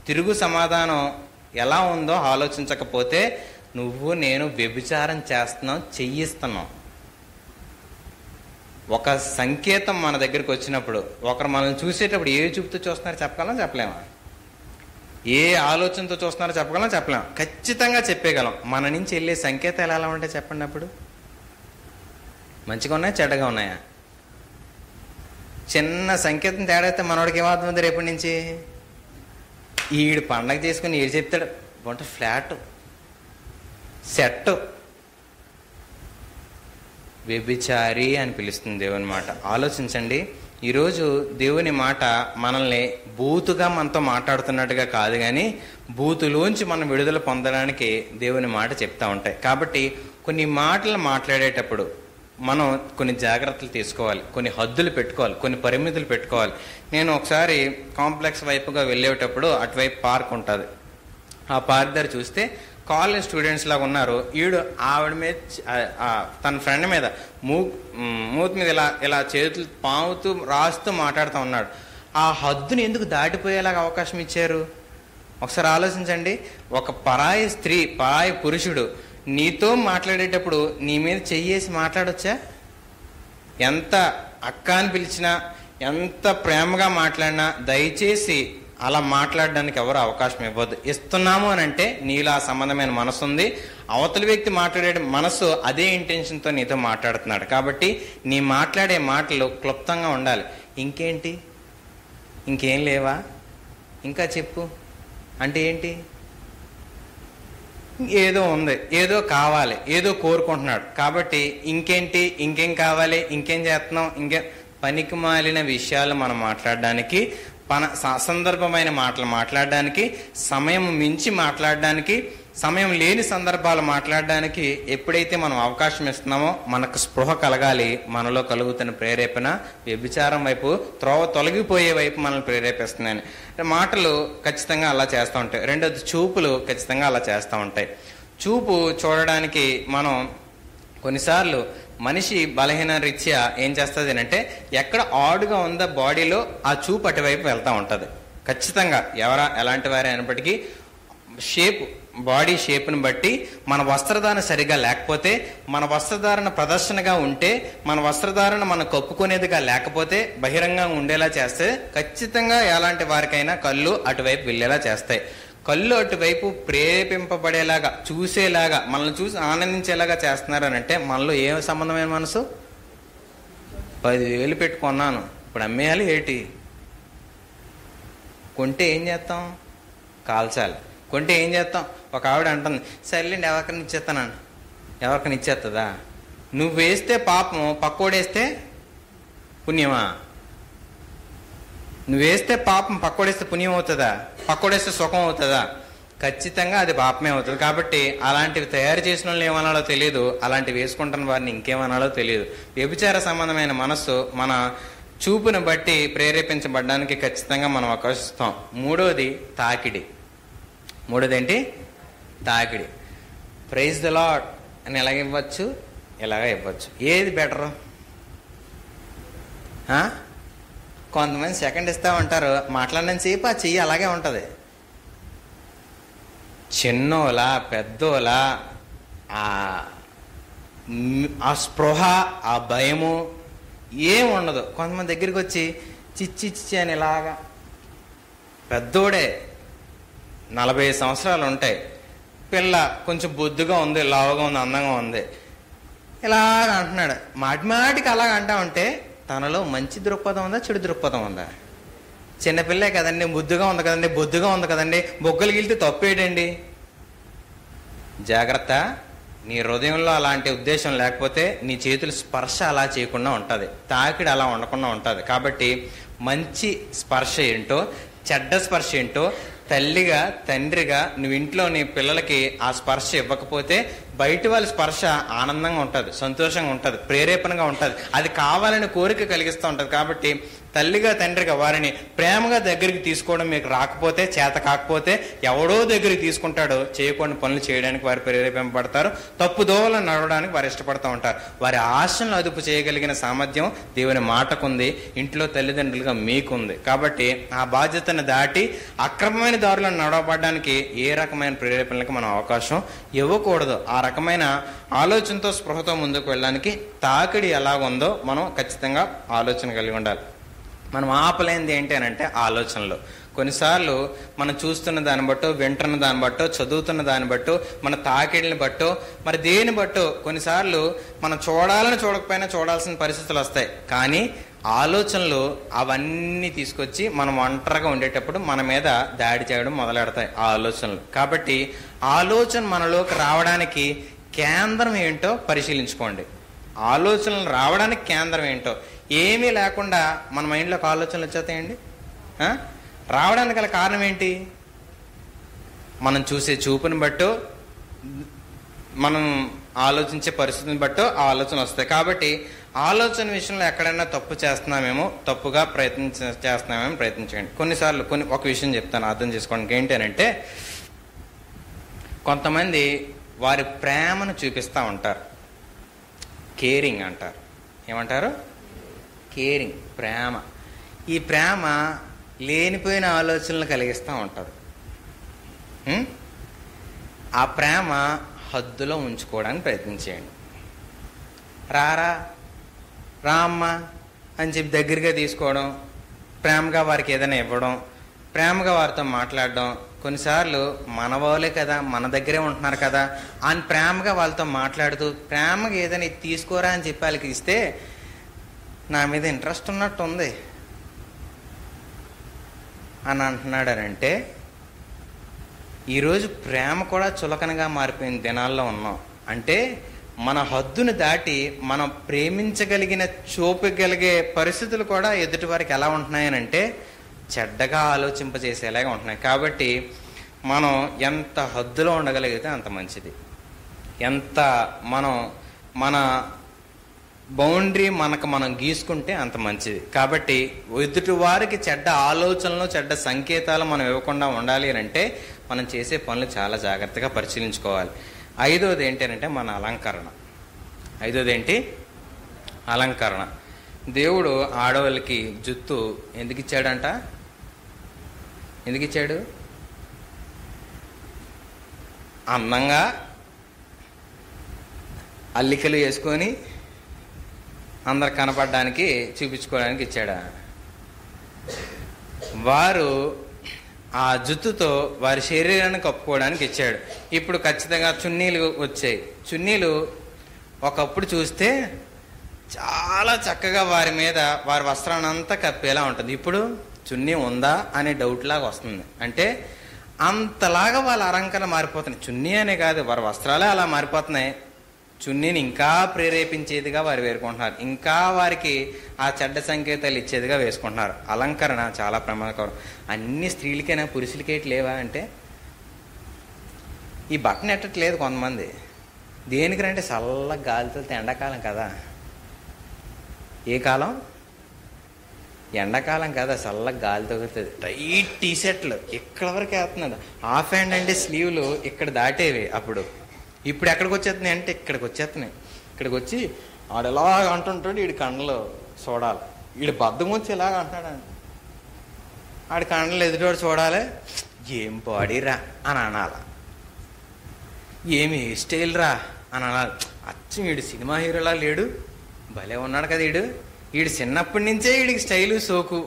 తిరుగు సమాధానం ఎలా ఉందో ఆలోచించకపోతే నువ్వు నేను వ్యభిచారం చేస్తున్నావు, చెయ్యిస్తున్నావు. ఒక సంకేతం మన దగ్గరికి వచ్చినప్పుడు, ఒకరు మనల్ని చూసేటప్పుడు ఏ చూపుతో చూస్తున్నారో చెప్పగలం చెప్పలేమా? ఏ ఆలోచనతో చూస్తున్నారో చెప్పగలం చెప్పలేం? ఖచ్చితంగా చెప్పేయగలం. మన నుంచి వెళ్ళే సంకేతాలు ఎలా ఉంటాయి చెప్పండి. అప్పుడు మంచిగా ఉన్నాయా చెడ్డగా ఉన్నాయా? చిన్న సంకేతం తేడా అయితే మనవాడికి ఏమవుతుంది? రేపటి నుంచి ఈడు పండగ చేసుకుని ఈడు చెప్తాడు వంట ఫ్లాట్ సెట్, వ్యభిచారి అని పిలుస్తుంది దేవుని మాట. ఆలోచించండి. ఈరోజు దేవుని మాట మనల్ని బూతుగా మనతో మాట్లాడుతున్నట్టుగా కాదు, కానీ బూతులోంచి మనం విడుదల పొందడానికి దేవుని మాట చెప్తా ఉంటాయి. కాబట్టి కొన్ని మాటలు మాట్లాడేటప్పుడు మనం కొన్ని జాగ్రత్తలు తీసుకోవాలి, కొన్ని హద్దులు పెట్టుకోవాలి, కొన్ని పరిమితులు పెట్టుకోవాలి. నేను ఒకసారి కాంప్లెక్స్ వైపుగా వెళ్ళేటప్పుడు అటువైపు పార్క్ ఉంటుంది. ఆ పార్క్ దగ్గర చూస్తే కాలేజ్ స్టూడెంట్స్ లాగా ఉన్నారు. ఈడు ఆవిడ మీద, తన ఫ్రెండ్ మీద మూతి మీద ఇలా చేతులు పాముతూ రాస్తూ మాట్లాడుతూ ఉన్నాడు. ఆ హద్దుని ఎందుకు దాటిపోయేలాగా అవకాశం ఇచ్చారు? ఒకసారి ఆలోచించండి. ఒక పరాయి స్త్రీ, పరాయి పురుషుడు నీతో మాట్లాడేటప్పుడు నీ మీద చెయ్యేసి మాట్లాడొచ్చా? ఎంత అక్క అని పిలిచినా, ఎంత ప్రేమగా మాట్లాడినా దయచేసి అలా మాట్లాడడానికి ఎవరు అవకాశం ఇవ్వద్దు. ఇస్తున్నాము అని అంటే నీలో ఆ సంబంధమైన మనసు ఉంది. అవతలి వ్యక్తి మాట్లాడే మనసు అదే ఇంటెన్షన్తో నీతో మాట్లాడుతున్నాడు. కాబట్టి నీ మాట్లాడే మాటలు క్లుప్తంగా ఉండాలి. ఇంకేంటి, ఇంకేం లేవా, ఇంకా చెప్పు అంటే ఏంటి? ఏదో ఉంది, ఏదో కావాలి, ఏదో కోరుకుంటున్నాడు. కాబట్టి ఇంకేంటి, ఇంకేం కావాలి, ఇంకేం చేస్తున్నాం, ఇంకే పనికి మాలిన విషయాలు మనం మాట్లాడడానికి, అసందర్భమైన మాటలు మాట్లాడడానికి, సమయం మించి మాట్లాడడానికి, సమయం లేని సందర్భాలు మాట్లాడడానికి ఎప్పుడైతే మనం అవకాశం ఇస్తున్నామో మనకు స్పృహ కలగాలి. మనలో కలుగుతున్న ప్రేరేపణ వ్యభిచారం వైపు, త్రోవ తొలగిపోయే వైపు మనల్ని ప్రేరేపిస్తున్నాయని. మాటలు ఖచ్చితంగా అలా చేస్తూ ఉంటాయి. రెండోది చూపులు ఖచ్చితంగా అలా చేస్తూ ఉంటాయి. చూపు చూడడానికి మనం కొన్నిసార్లు మనిషి బలహీన రీత్యా ఏం చేస్తుంది అంటే ఎక్కడ ఆడుగా ఉందో బాడీలో ఆ చూపు అటువైపు వెళ్తూ ఉంటుంది. ఖచ్చితంగా ఎలాంటి వారే అయినప్పటికీ షేప్, బాడీ షేప్ని బట్టి మన వస్త్రధారణ సరిగా లేకపోతే, మన వస్త్రధారణ ప్రదర్శనగా ఉంటే, మన వస్త్రధారణ మనం కప్పుకునేదిగా లేకపోతే, బహిరంగంగా ఉండేలా చేస్తే ఖచ్చితంగా ఎలాంటి వారికైనా కళ్ళు అటువైపు వెళ్ళేలా చేస్తాయి. కళ్ళు అటువైపు ప్రేరేపింపబడేలాగా, చూసేలాగా, మనల్ని చూసి ఆనందించేలాగా చేస్తున్నారు అని అంటే మనలో ఏ సంబంధమైన మనసు? 10,000 పెట్టుకున్నాను, ఇప్పుడు అమ్మేయాలి ఏంటి? కొంటే ఏం చేస్తాం? కాల్చాలి. కొంటే ఏం చేస్తాం? ఒక ఆవిడ అంటుంది, సర్లేండి ఎవరికైనా ఇచ్చేస్తానండి. ఎవరికైనా ఇచ్చేస్తుందా? నువ్వు వేస్తే పాపం, పక్కోడేస్తే పుణ్యమా? నువ్వు వేస్తే పాపం, పక్కోడేస్తే పుణ్యం అవుతుందా? పక్కోడేస్తే సుఖం అవుతుందా? ఖచ్చితంగా అది పాపమే అవుతుంది. కాబట్టి అలాంటివి తయారు చేసిన వాళ్ళని ఏమనాలో తెలియదు, అలాంటివి వేసుకుంటున్న వారిని ఇంకేమనాలో తెలియదు. వ్యభిచార సంబంధమైన మనస్సు మన చూపును బట్టి ప్రేరేపించబడడానికి ఖచ్చితంగా మనం అవకాశిస్తాం. మూడోది తాకిడి. మూడోది ఏంటి? తాకిడి. ప్రైజ్ ద లార్డ్ అని ఎలాగ ఇవ్వచ్చు, ఇలాగ ఇవ్వచ్చు. ఏది బెటరు? కొంతమంది సెకండ్ ఇస్తా ఉంటారు, మాట్లాడినంత సేపు ఆ చెయ్యి అలాగే ఉంటుంది. చిన్నోలా పెద్దోలా ఆ స్పృహ, ఆ భయము ఏం ఉండదు. కొంతమంది దగ్గరికి వచ్చి చిచ్చి చిచ్చి అని ఇలాగా, పెద్దోడే 40 సంవత్సరాలు ఉంటాయి, పిల్ల కొంచెం బొద్దుగా ఉంది, లావుగా ఉంది, అందంగా ఉంది, ఇలాగ అంటున్నాడు. మాటిమాటికి అలాగ అంటా ఉంటే తనలో మంచి దృక్పథం ఉందా, చెడు దృక్పథం ఉందా? చిన్నపిల్లే కదండి, ముద్దుగా ఉంది కదండి, బొద్దుగా ఉంది కదండి, బొగ్గలు గిలితే తప్పేటండి. జాగ్రత్త, నీ హృదయంలో అలాంటి ఉద్దేశం లేకపోతే నీ చేతుల స్పర్శ అలా చేయకుండా ఉంటుంది, తాకిడి అలా ఉండకుండా ఉంటుంది. కాబట్టి మంచి స్పర్శ ఏంటో, చెడ్డ స్పర్శ ఏంటో తల్లిగా తండ్రిగా నువ్వు ఇంట్లో నీ పిల్లలకి ఆ స్పర్శ ఇవ్వకపోతే బయట వాళ్ళ స్పర్శ ఆనందంగా ఉంటుంది, సంతోషంగా ఉంటుంది, ప్రేరేపణగా ఉంటుంది, అది కావాలని కోరిక కలిగిస్తూ ఉంటుంది. కాబట్టి తల్లిగా తండ్రిగా వారిని ప్రేమగా దగ్గరికి తీసుకోవడం మీకు రాకపోతే, చేత కాకపోతే ఎవడో దగ్గరికి తీసుకుంటాడో చేయకూడని పనులు చేయడానికి వారు ప్రేరేపింపబడతారు, తప్పు దోవలను నడవడానికి వారు ఇష్టపడుతూ ఉంటారు. వారి ఆశలను అదుపు చేయగలిగిన సామర్థ్యం దేవుని మాటకుంది, ఇంట్లో తల్లిదండ్రులుగా మీకుంది. కాబట్టి ఆ బాధ్యతను దాటి అక్రమమైన దారులను నడవబడడానికి ఏ రకమైన ప్రేరేపణలకు మనం అవకాశం ఇవ్వకూడదు. ఆ రకమైన ఆలోచనతో స్పృహతో ముందుకు వెళ్ళడానికి తాకిడి ఎలాగుందో మనం ఖచ్చితంగా ఆలోచన కలిగి ఉండాలి. మనం ఆపలేనిది ఏంటి అని అంటే ఆలోచనలు. కొన్నిసార్లు మనం చూస్తున్న దాన్ని బట్టో, వింటున్న దాన్ని బట్టో, చదువుతున్న దాన్ని బట్టో, మన తాకిడిని బట్టో, మరి దేని బట్టో కొన్నిసార్లు మనం చూడాలని చూడకపోయినా చూడాల్సిన పరిస్థితులు వస్తాయి. కానీ ఆలోచనలు అవన్నీ తీసుకొచ్చి మనం ఒంటరిగా ఉండేటప్పుడు మన మీద దాడి చేయడం మొదలెడతాయి ఆ ఆలోచనలు. కాబట్టి ఆలోచన మనలోకి రావడానికి కేంద్రం ఏంటో పరిశీలించుకోండి. ఆలోచనలు రావడానికి కేంద్రం ఏంటో. ఏమీ లేకుండా మన మైండ్లోకి ఆలోచనలు వచ్చేస్తాయండి. రావడానికి గల కారణం ఏంటి? మనం చూసే చూపుని బట్టో, మనం ఆలోచించే పరిస్థితిని బట్టో ఆ ఆలోచన వస్తాయి. కాబట్టి ఆలోచన విషయంలో ఎక్కడైనా తప్పు చేస్తున్నామేమో, తప్పుగా చేస్తున్నామేమో ప్రయత్నించండి. కొన్నిసార్లు ఒక విషయం చెప్తాను, అర్థం చేసుకోండి. ఏంటంటే కొంతమంది వారి ప్రేమను చూపిస్తూ ఉంటారు, కేరింగ్ అంటారు. ఏమంటారు? కేరింగ్, ప్రేమ. ఈ ప్రేమ లేనిపోయిన ఆలోచనలు కలిగిస్తూ ఉంటారు. ఆ ప్రేమ హద్దులో ఉంచుకోవడానికి ప్రయత్నించేయండి. రారా రామ్మ అని చెప్పి దగ్గరగా తీసుకోవడం, ప్రేమగా వారికి ఏదైనా ఇవ్వడం, ప్రేమగా వారితో మాట్లాడడం. కొన్నిసార్లు మన వాళ్ళే కదా, మన దగ్గరే ఉంటున్నారు కదా అని ప్రేమగా వాళ్ళతో మాట్లాడుతూ ప్రేమగా ఏదైనా తీసుకోరా అని చెప్పి వాళ్ళకి ఇస్తే నా మీద ఇంట్రెస్ట్ ఉన్నట్టు ఉంది అని అంటున్నాడనంటే ఈరోజు ప్రేమ కూడా చులకనగా మారిపోయిన దినాల్లో ఉన్నాం. అంటే మన హద్దును దాటి మనం ప్రేమించగలిగిన, చూపగలిగే పరిస్థితులు కూడా ఎదుటి వారికి ఎలా ఉంటున్నాయనంటే చెడ్డగా ఆలోచింపజేసేలాగా ఉంటున్నాయి. కాబట్టి మనం ఎంత హద్దులో ఉండగలిగితే అంత మంచిది. ఎంత మనం మన బౌండరీ మనం గీసుకుంటే అంత మంచిది. కాబట్టి ఎదుటి వారికి చెడ్డ ఆలోచనలు, చెడ్డ సంకేతాలు మనం ఇవ్వకుండా ఉండాలి అని అంటే మనం చేసే పనులు చాలా జాగ్రత్తగా పరిశీలించుకోవాలి. ఐదోది ఏంటంటే మన అలంకరణ. ఐదోది ఏంటి? అలంకరణ. దేవుడు ఆడవాళ్ళకి జుత్తు ఎందుకు ఇచ్చాడంట? ఎందుకు ఇచ్చాడు? అందంగా అల్లికలు వేసుకొని అందరు కనపడడానికి, చూపించుకోవడానికి ఇచ్చాడా? వారు ఆ జుత్తుతో వారి శరీరాన్ని కప్పుకోవడానికి ఇచ్చాడు. ఇప్పుడు ఖచ్చితంగా చున్నీలు వచ్చాయి. చున్నీలు ఒకప్పుడు చూస్తే చాలా చక్కగా వారి మీద వారి వస్త్రాన్ని అంతా కప్పేలా ఉంటుంది. ఇప్పుడు చున్నీ ఉందా అనే డౌట్ లాగా వస్తుంది. అంటే అంతలాగా వాళ్ళ అలంకరణ మారిపోతున్నాయి. చున్నీ అనే కాదు, వారి వస్త్రాలే అలా మారిపోతున్నాయి. చున్నీని ఇంకా ప్రేరేపించేదిగా వారు వేసుకుంటున్నారు, ఇంకా వారికి ఆ చెడ్డ సంకేతాలు ఇచ్చేదిగా వేసుకుంటున్నారు. అలంకరణ చాలా ప్రమాదకరం. అన్ని స్త్రీలకైనా పురుషులకేటి లేవా అంటే ఈ బట్టను ఎట్టట్లేదు కొంతమంది. దేనికంటే చల్లగా గాలితో ఎండాకాలం కదా. ఏ కాలం? ఎండాకాలం కదా, చల్లగా గాలి తగులుతుంది. టైట్ టీ షర్ట్లు ఇక్కడ వరకు వేస్తున్నాడు. హాఫ్ హ్యాండ్ అంటే స్లీవ్లు ఇక్కడ దాటేవి అప్పుడు. ఇప్పుడు ఎక్కడికి వచ్చేస్తున్నాయి అంటే ఇక్కడికి వచ్చేస్తున్నాయి. ఇక్కడికి వచ్చి ఆడు ఎలాగ అంటుంటాడు, వీడి కండలు చూడాలి. వీడు బద్దం వచ్చి ఇలాగ అంటున్నాడు. ఆడి కండలు ఎదుటోడు చూడాలి. ఏం బాడీరా అని అనాలి, ఏమి హెయిర్ స్టైల్ రా అని అనాలి. అచ్చం వీడు సినిమా హీరోలా లేడు, భలే ఉన్నాడు కదా వీడు చిన్నప్పటి నుంచే వీడికి స్టైలు సోకు.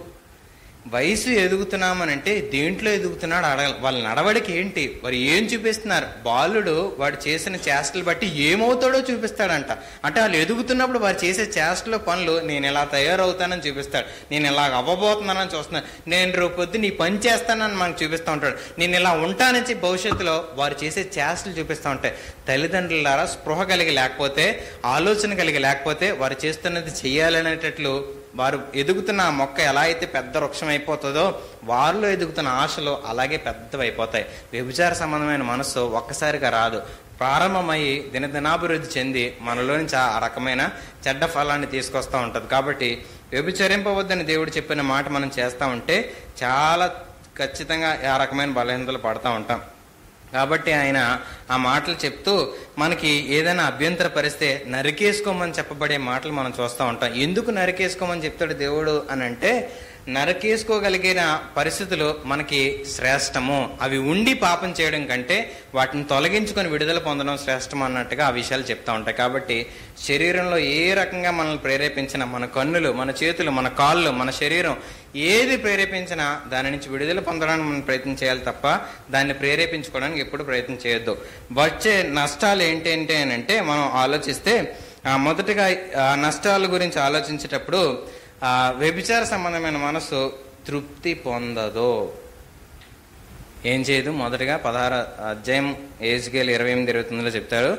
వయసు ఎదుగుతున్నామనంటే దేంట్లో ఎదుగుతున్నాడు అడగాలి. వాళ్ళ నడవడికి ఏంటి, వారు ఏం చూపిస్తున్నారు. బాలుడు వాడు చేసిన చేష్టలు బట్టి ఏమవుతాడో చూపిస్తాడంట. అంటే వాళ్ళు ఎదుగుతున్నప్పుడు వారు చేసే చేష్టల పనులు, నేను ఇలా తయారవుతానని చూపిస్తాడు, నేను ఇలా అవ్వబోతున్నానని చూస్తున్నాను, నేను రేపొద్దు నీ పని చేస్తానని మనకు చూపిస్తూ ఉంటాడు, నేను ఇలా ఉంటానని భవిష్యత్తులో వారు చేసే చేష్టలు చూపిస్తూ ఉంటాయి. తల్లిదండ్రుల ద్వారా స్పృహ కలిగి లేకపోతే, ఆలోచన కలిగి లేకపోతే వారు చేస్తున్నది చెయ్యాలనేటట్లు వారు ఎదుగుతున్న ఆ మొక్క ఎలా అయితే పెద్ద వృక్షం అయిపోతుందో వారిలో ఎదుగుతున్న ఆశలు అలాగే పెద్దవైపోతాయి. వ్యభిచార సంబంధమైన మనస్సు ఒక్కసారిగా రాదు, ప్రారంభమయ్యి దినదినాభివృద్ధి చెంది మనలో నుంచి ఆ రకమైన చెడ్డ ఫలాన్ని తీసుకొస్తూ ఉంటుంది. కాబట్టి వ్యభిచరింపవద్దని దేవుడు చెప్పిన మాట మనం చేస్తూ ఉంటే చాలా ఖచ్చితంగా ఆ రకమైన బలహీనతలు పడుతూ ఉంటాం. కాబట్టి ఆయన ఆ మాటలు చెప్తూ మనకి ఏదైనా అభ్యంతర పరిస్తే నరికేసుకోమని చెప్పబడే మాటలు మనం చూస్తూ ఉంటాం. ఎందుకు నరికేసుకోమని చెప్తాడు దేవుడు అని అంటే, నరికేసుకోగలిగిన పరిస్థితులు మనకి శ్రేష్టము. అవి ఉండి పాపం చేయడం కంటే వాటిని తొలగించుకొని విడుదల పొందడం శ్రేష్టం అన్నట్టుగా ఆ విషయాలు చెప్తా ఉంటాయి. కాబట్టి శరీరంలో ఏ రకంగా మనల్ని ప్రేరేపించినా, మన కన్నులు, మన చేతులు, మన కాళ్ళు, మన శరీరం ఏది ప్రేరేపించినా దాని నుంచి విడుదల పొందడానికి మనం ప్రయత్నం చేయాలి తప్ప దాన్ని ప్రేరేపించుకోవడానికి ఎప్పుడు ప్రయత్నం చేయొద్దు. వచ్చే నష్టాలు ఏంటి అని అంటే, మనం ఆలోచిస్తే మొదటిగా నష్టాల గురించి ఆలోచించేటప్పుడు వ్యభిచార సంబంధమైన మనసు తృప్తి పొందదు, ఏం చేయదు. మొదటిగా 16 అధ్యాయం ఏజ్కేల్ 28-29 చెప్తారు.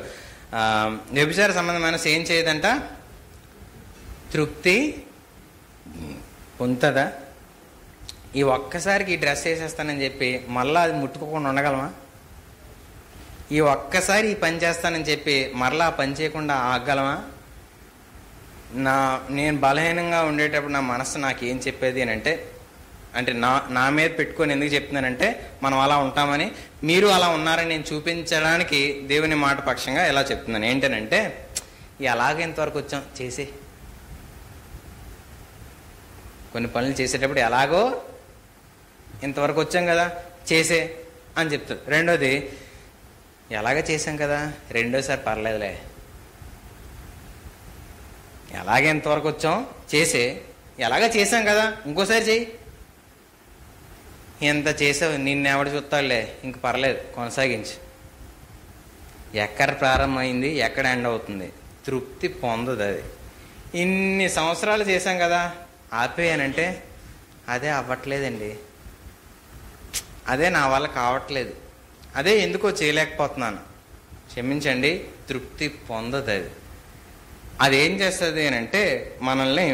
వ్యభిచార సంబంధమైన మనసు ఏం చేయదంట? తృప్తి పొందుతుందా? ఈ ఒక్కసారికి ఈ డ్రెస్ వేసేస్తానని చెప్పి మళ్ళీ అది ముట్టుకోకుండా ఉండగలమా? ఈ ఒక్కసారి ఈ పని చేస్తానని చెప్పి మరలా ఆ పని చేయకుండా ఆగలమా? నేను బలహీనంగా ఉండేటప్పుడు నా మనసు నాకేం చెప్పేది అని అంటే నా మీద పెట్టుకొని ఎందుకు చెప్తున్నానంటే, మనం అలా ఉంటామని, మీరు అలా ఉన్నారని నేను చూపించడానికి దేవుని మాట పక్షంగా ఎలా చెప్తున్నాను. ఏంటనంటే, ఎలాగ ఇంతవరకు వచ్చాం చేసి, కొన్ని పనులు చేసేటప్పుడు ఎలాగో ఇంతవరకు వచ్చాం కదా చేసే అని చెప్తుంది. రెండోది, ఎలాగ చేసాం కదా రెండోసారి పర్లేదులే, ఎలాగే ఎంతవరకు వచ్చాం చేసే, ఎలాగ చేసాం కదా ఇంకోసారి చెయ్యి, ఎంత చేసావు నిన్నెవడు చూస్తాడులే ఇంక పర్లేదు కొనసాగించు. ఎక్కడ ప్రారంభమైంది ఎక్కడ ఎండ్ అవుతుంది? తృప్తి పొందదు అది. ఇన్ని సంవత్సరాలు చేశాం కదా ఆపేయనంటే అదే అవ్వట్లేదండి, అదే నా వల్ల కావట్లేదు, అదే ఎందుకో చేయలేకపోతున్నాను, క్షమించండి. తృప్తి పొందదు అది. అదేం చేస్తుంది అని అంటే, మనల్ని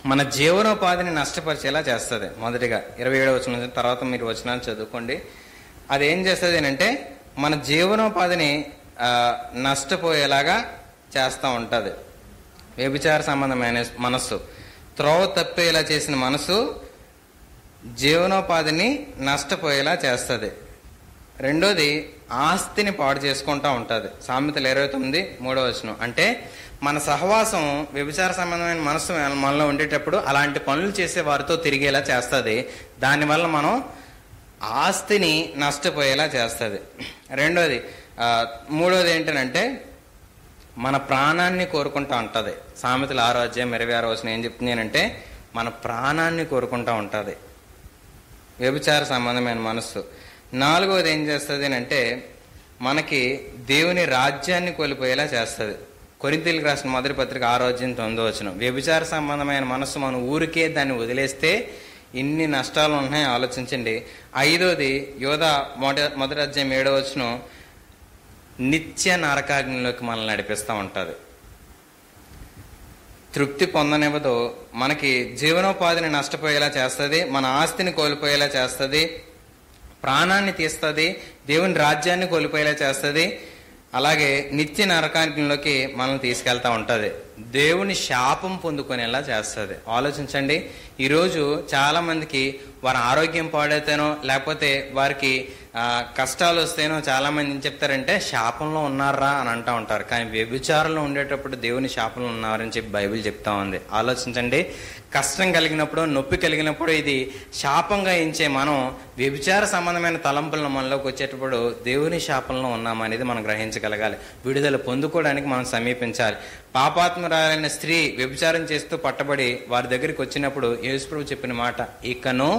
మన జీవనోపాధిని నష్టపరిచేలా చేస్తుంది. మొదటిగా 27వ వచనం, తర్వాత మీరు వచనాలు చదువుకోండి. అదేం చేస్తుంది అని అంటే, మన జీవనోపాధిని నష్టపోయేలాగా చేస్తూ ఉంటుంది. వ్యభిచార సంబంధమైన మనస్సు, త్రోవ తప్పేలా చేసిన మనసు జీవనోపాధిని నష్టపోయేలా చేస్తుంది. రెండోది, ఆస్తిని పాడు చేసుకుంటూ ఉంటుంది. సామెతలు 29:3 అంటే మన సహవాసం వ్యభిచార సంబంధమైన మనసు మనలో ఉండేటప్పుడు అలాంటి పనులు చేసే వారితో తిరిగేలా చేస్తుంది. దానివల్ల మనం ఆస్తిని నష్టపోయేలా చేస్తుంది. మూడోది ఏంటంటే, మన ప్రాణాన్ని కోరుకుంటూ ఉంటుంది. సామెతలు 6:26 ఏం చెప్తుంది అంటే, మన ప్రాణాన్ని కోరుకుంటూ ఉంటుంది వ్యభిచార సంబంధమైన మనస్సు. నాలుగవది ఏం చేస్తుంది అంటే, మనకి దేవుని రాజ్యాన్ని కోల్పోయేలా చేస్తుంది. కొరింథీయులకు రాసిన మొదటి పత్రిక 6:9 వ్యభిచార సంబంధమైన మనస్సు మన ఊరికే దాన్ని వదిలేస్తే ఇన్ని నష్టాలు ఉన్నాయి ఆలోచించండి. ఐదోది, యోధా మొదటి అధ్యాయం 7 నిత్య నరకాగ్నిలోకి మనల్ని నడిపిస్తూ ఉంటుంది. తృప్తి పొందనివ్వదు, మనకి జీవనోపాధిని నష్టపోయేలా చేస్తుంది, మన ఆస్తిని కోల్పోయేలా చేస్తుంది, ప్రాణాన్ని తీస్తుంది, దేవుని రాజ్యాన్ని కోల్పోయేలా చేస్తుంది, అలాగే నిత్య నరకానిలోకి మనల్ని తీసుకెళ్తా ఉంటుంది, దేవుని శాపం పొందుకునేలా చేస్తుంది. ఆలోచించండి, ఈరోజు చాలా మందికి వారి ఆరోగ్యం పాడైతేనో లేకపోతే వారికి కష్టాలు వస్తేనో చాలా మంది ఏం చెప్తారంటే శాపంలో ఉన్నారా అని అంటూ ఉంటారు. కానీ వ్యభిచారంలో ఉండేటప్పుడు దేవుని శాపంలో ఉన్నారని చెప్పి బైబిల్ చెప్తా ఉంది. ఆలోచించండి, కష్టం కలిగినప్పుడు, నొప్పి కలిగినప్పుడు ఇది శాపంగా ఎంచే మనం వ్యభిచార సంబంధమైన తలంపులను మనలోకి వచ్చేటప్పుడు దేవుని శాపంలో ఉన్నామనేది మనం గ్రహించగలగాలి. విడుదల పొందుకోవడానికి మనం సమీపించాలి. పాపాత్మురాలైన స్త్రీ వ్యభిచారం చేస్తూ పట్టబడి వారి దగ్గరికి వచ్చినప్పుడు యేసుప్రభు చెప్పిన మాట, ఇకను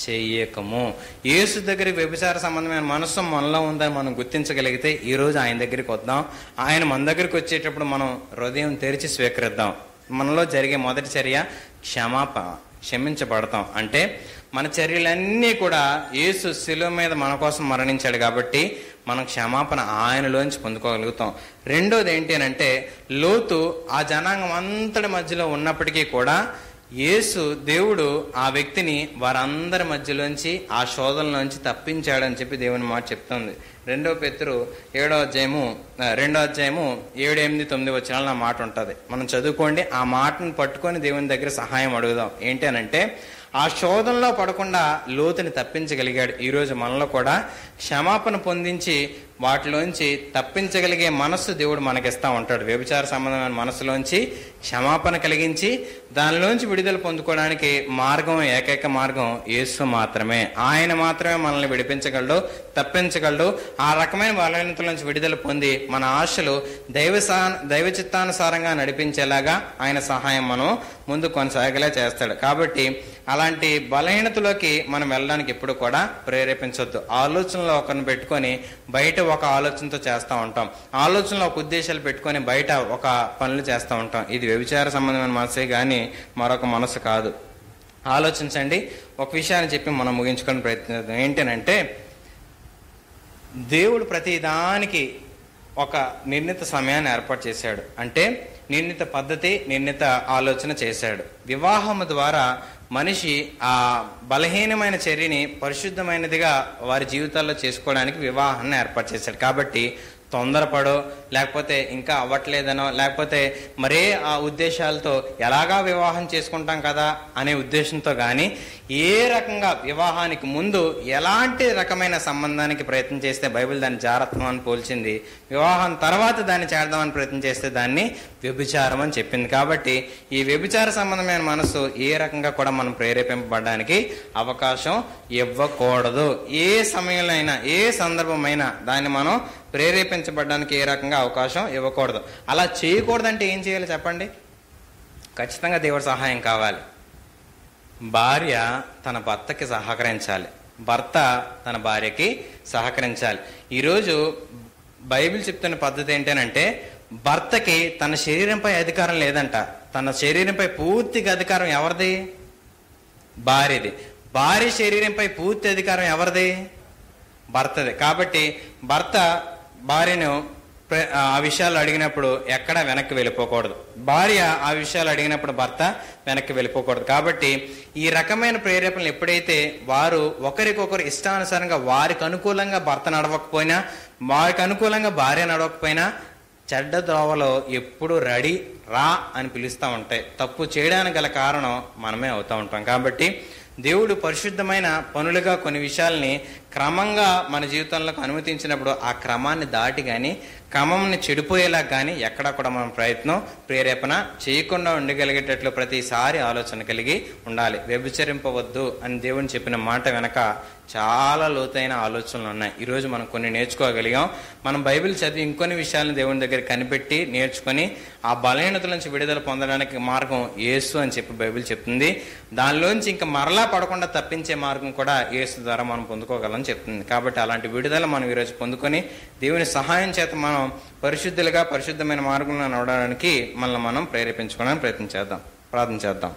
చెయ్యకము. యేసు దగ్గర వ్యభిచార సంబంధమైన మనస్సు మనలో ఉందని మనం గుర్తించగలిగితే ఈరోజు ఆయన దగ్గరికి వద్దాం. ఆయన మన దగ్గరికి వచ్చేటప్పుడు మనం హృదయం తెరిచి స్వీకరిద్దాం. మనలో జరిగే మొదటి చర్య క్షమించబడతాం. అంటే మన చర్యలన్నీ కూడా యేసు శిలువ మీద మన కోసం మరణించాడు కాబట్టి మనం క్షమాపణ ఆయనలోంచి పొందుకోగలుగుతాం. రెండోది ఏంటి అంటే, లోతు ఆ జనాంగం అంతటి మధ్యలో ఉన్నప్పటికీ కూడా దేవుడు ఆ వ్యక్తిని వారందరి మధ్యలోంచి ఆ శోధనలోంచి తప్పించాడని చెప్పి దేవుని మాట చెప్తుంది. 2 పేతురు 7వ అధ్యాయము 7, 8, 9 వచనాలు నా మాట ఉంటుంది. మనం చదువుకోండి. ఆ మాటను పట్టుకొని దేవుని దగ్గర సహాయం అడుగుదాం. ఏంటి అనంటే, ఆ శోధనలో పడకుండా లోతుని తప్పించగలిగాడు. ఈరోజు మనలో కూడా క్షమాపణ పొందించి వాటిలోంచి తప్పించగలిగే మనస్సు దేవుడు మనకిస్తా ఉంటాడు. వ్యభిచార సంబంధమైన మనసులోంచి క్షమాపణ కలిగించి దానిలోంచి విడుదల పొందుకోవడానికి ఏకైక మార్గం యేసు మాత్రమే. ఆయన మాత్రమే మనల్ని విడిపించగలడు, తప్పించగలడు. ఆ రకమైన బలహీనతల నుంచి విడుదల పొంది మన ఆశలు దైవ చిత్తానుసారంగా నడిపించేలాగా ఆయన సహాయం మనం ముందు కొనసాగేలా చేస్తాడు. కాబట్టి అలాంటి బలహీనతలోకి మనం వెళ్ళడానికి ఎప్పుడు కూడా ప్రేరేపించవద్దు. ఆలోచనలో ఒకరిని పెట్టుకొని బయట ఒక ఆలోచనతో చేస్తూ ఉంటాం, ఆలోచనలో ఒక ఉద్దేశాలు పెట్టుకొని బయట ఒక పనులు చేస్తూ ఉంటాం. ఇది వ్యభిచార సంబంధమైన మనసే కానీ మరొక మనసు కాదు. ఆలోచించండి. ఒక విషయాన్ని చెప్పి మనం ముగించుకొని ప్రయత్నిద్దాం. ఏంటనంటే, దేవుడు ప్రతి దానికి ఒక నిర్ణీత సమయాన్ని ఏర్పాటు చేశాడు. అంటే నిర్ణీత పద్ధతి, నిర్ణీత ఆలోచన చేశాడు. వివాహము ద్వారా మనిషి ఆ బలహీనమైన చర్యని పరిశుద్ధమైనదిగా వారి జీవితాల్లో చేసుకోవడానికి వివాహాన్ని ఏర్పాటు చేశాడు. కాబట్టి తొందరపడో లేకపోతే ఇంకా అవ్వట్లేదనో లేకపోతే మరే ఆ ఉద్దేశాలతో ఎలాగా వివాహం చేసుకుంటాం కదా అనే ఉద్దేశంతో కానీ ఏ రకంగా వివాహానికి ముందు ఎలాంటి రకమైన సంబంధానికి ప్రయత్నం చేస్తే బైబిల్ దాన్ని జారత్వం అని పోల్చింది, వివాహం తర్వాత దాన్ని చేద్దామని ప్రయత్నం చేస్తే దాన్ని వ్యభిచారం అని చెప్పింది. కాబట్టి ఈ వ్యభిచార సంబంధమైన మనసు ఏ రకంగా కూడా మనం ప్రేరేపింపబడడానికి అవకాశం ఇవ్వకూడదు. ఏ సమయంలో అయినా, ఏ సందర్భమైనా దాన్ని మనం ప్రేరేపించబడడానికి ఏ రకంగా అవకాశం ఇవ్వకూడదు. అలా చేయకూడదంటే ఏం చేయాలి చెప్పండి? ఖచ్చితంగా దేవుడి సహాయం కావాలి. భార్య తన భర్తకి సహకరించాలి, భర్త తన భార్యకి సహకరించాలి. ఈరోజు బైబిల్ చెప్తున్న పద్ధతి ఏంటంటే, భర్తకి తన శరీరంపై అధికారం లేదంట. తన శరీరంపై పూర్తిగా అధికారం ఎవరిది? భార్యది. భార్య శరీరంపై పూర్తి అధికారం ఎవరిది? భర్తది. కాబట్టి భర్త భార్యను ఆ విషయాలు అడిగినప్పుడు ఎక్కడ వెనక్కి వెళ్ళిపోకూడదు, భార్య ఆ విషయాలు అడిగినప్పుడు భర్త వెనక్కి వెళ్ళిపోకూడదు. కాబట్టి ఈ రకమైన ప్రేరేపణలు ఎప్పుడైతే వారు ఒకరికొకరు ఇష్టానుసారంగా వారికి అనుకూలంగా భర్త నడవకపోయినా, వారికి అనుకూలంగా భార్య నడవకపోయినా చెడ్డ దోవలో ఎప్పుడు రెడీ రా అని పిలుస్తూ ఉంటాయి. తప్పు చేయడానికి గల కారణం మనమే అవుతూ ఉంటాం. కాబట్టి దేవుడు పరిశుద్ధమైన పనులుగా కొన్ని విషయాల్ని క్రమంగా మన జీవితంలోకి అనుమతించినప్పుడు ఆ క్రమాన్ని దాటి కానీ క్రమంని చెడిపోయేలా కానీ ఎక్కడా కూడా మనం ప్రేరేపణ చేయకుండా ఉండగలిగేటట్లు ప్రతిసారి ఆలోచన కలిగి ఉండాలి. వ్యభిచరింపవద్దు అని దేవుని చెప్పిన మాట వెనక చాలా లోతైన ఆలోచనలు ఉన్నాయి. ఈరోజు మనం కొన్ని నేర్చుకోగలిగాం. మనం బైబిల్ చదివి ఇంకొన్ని విషయాలను దేవుని దగ్గర కనిపెట్టి నేర్చుకొని ఆ బలహీనతల నుంచి విడుదల పొందడానికి మార్గం యేసు అని చెప్పి బైబిల్ చెప్తుంది. దానిలోంచి ఇంకా మరలా పడకుండా తప్పించే మార్గం కూడా యేసు ద్వారా మనం పొందుకోగలం చెప్తుంది. కాబట్టి అలాంటి విడుదల మనం ఈరోజు పొందుకొని దేవుని సహాయం చేత మనం పరిశుద్ధులుగా పరిశుద్ధమైన మార్గంలో నడవడానికి మనల్ని మనం ప్రేరేపించుకోవడానికి ప్రయత్నం చేద్దాం. ప్రార్థన చేద్దాం.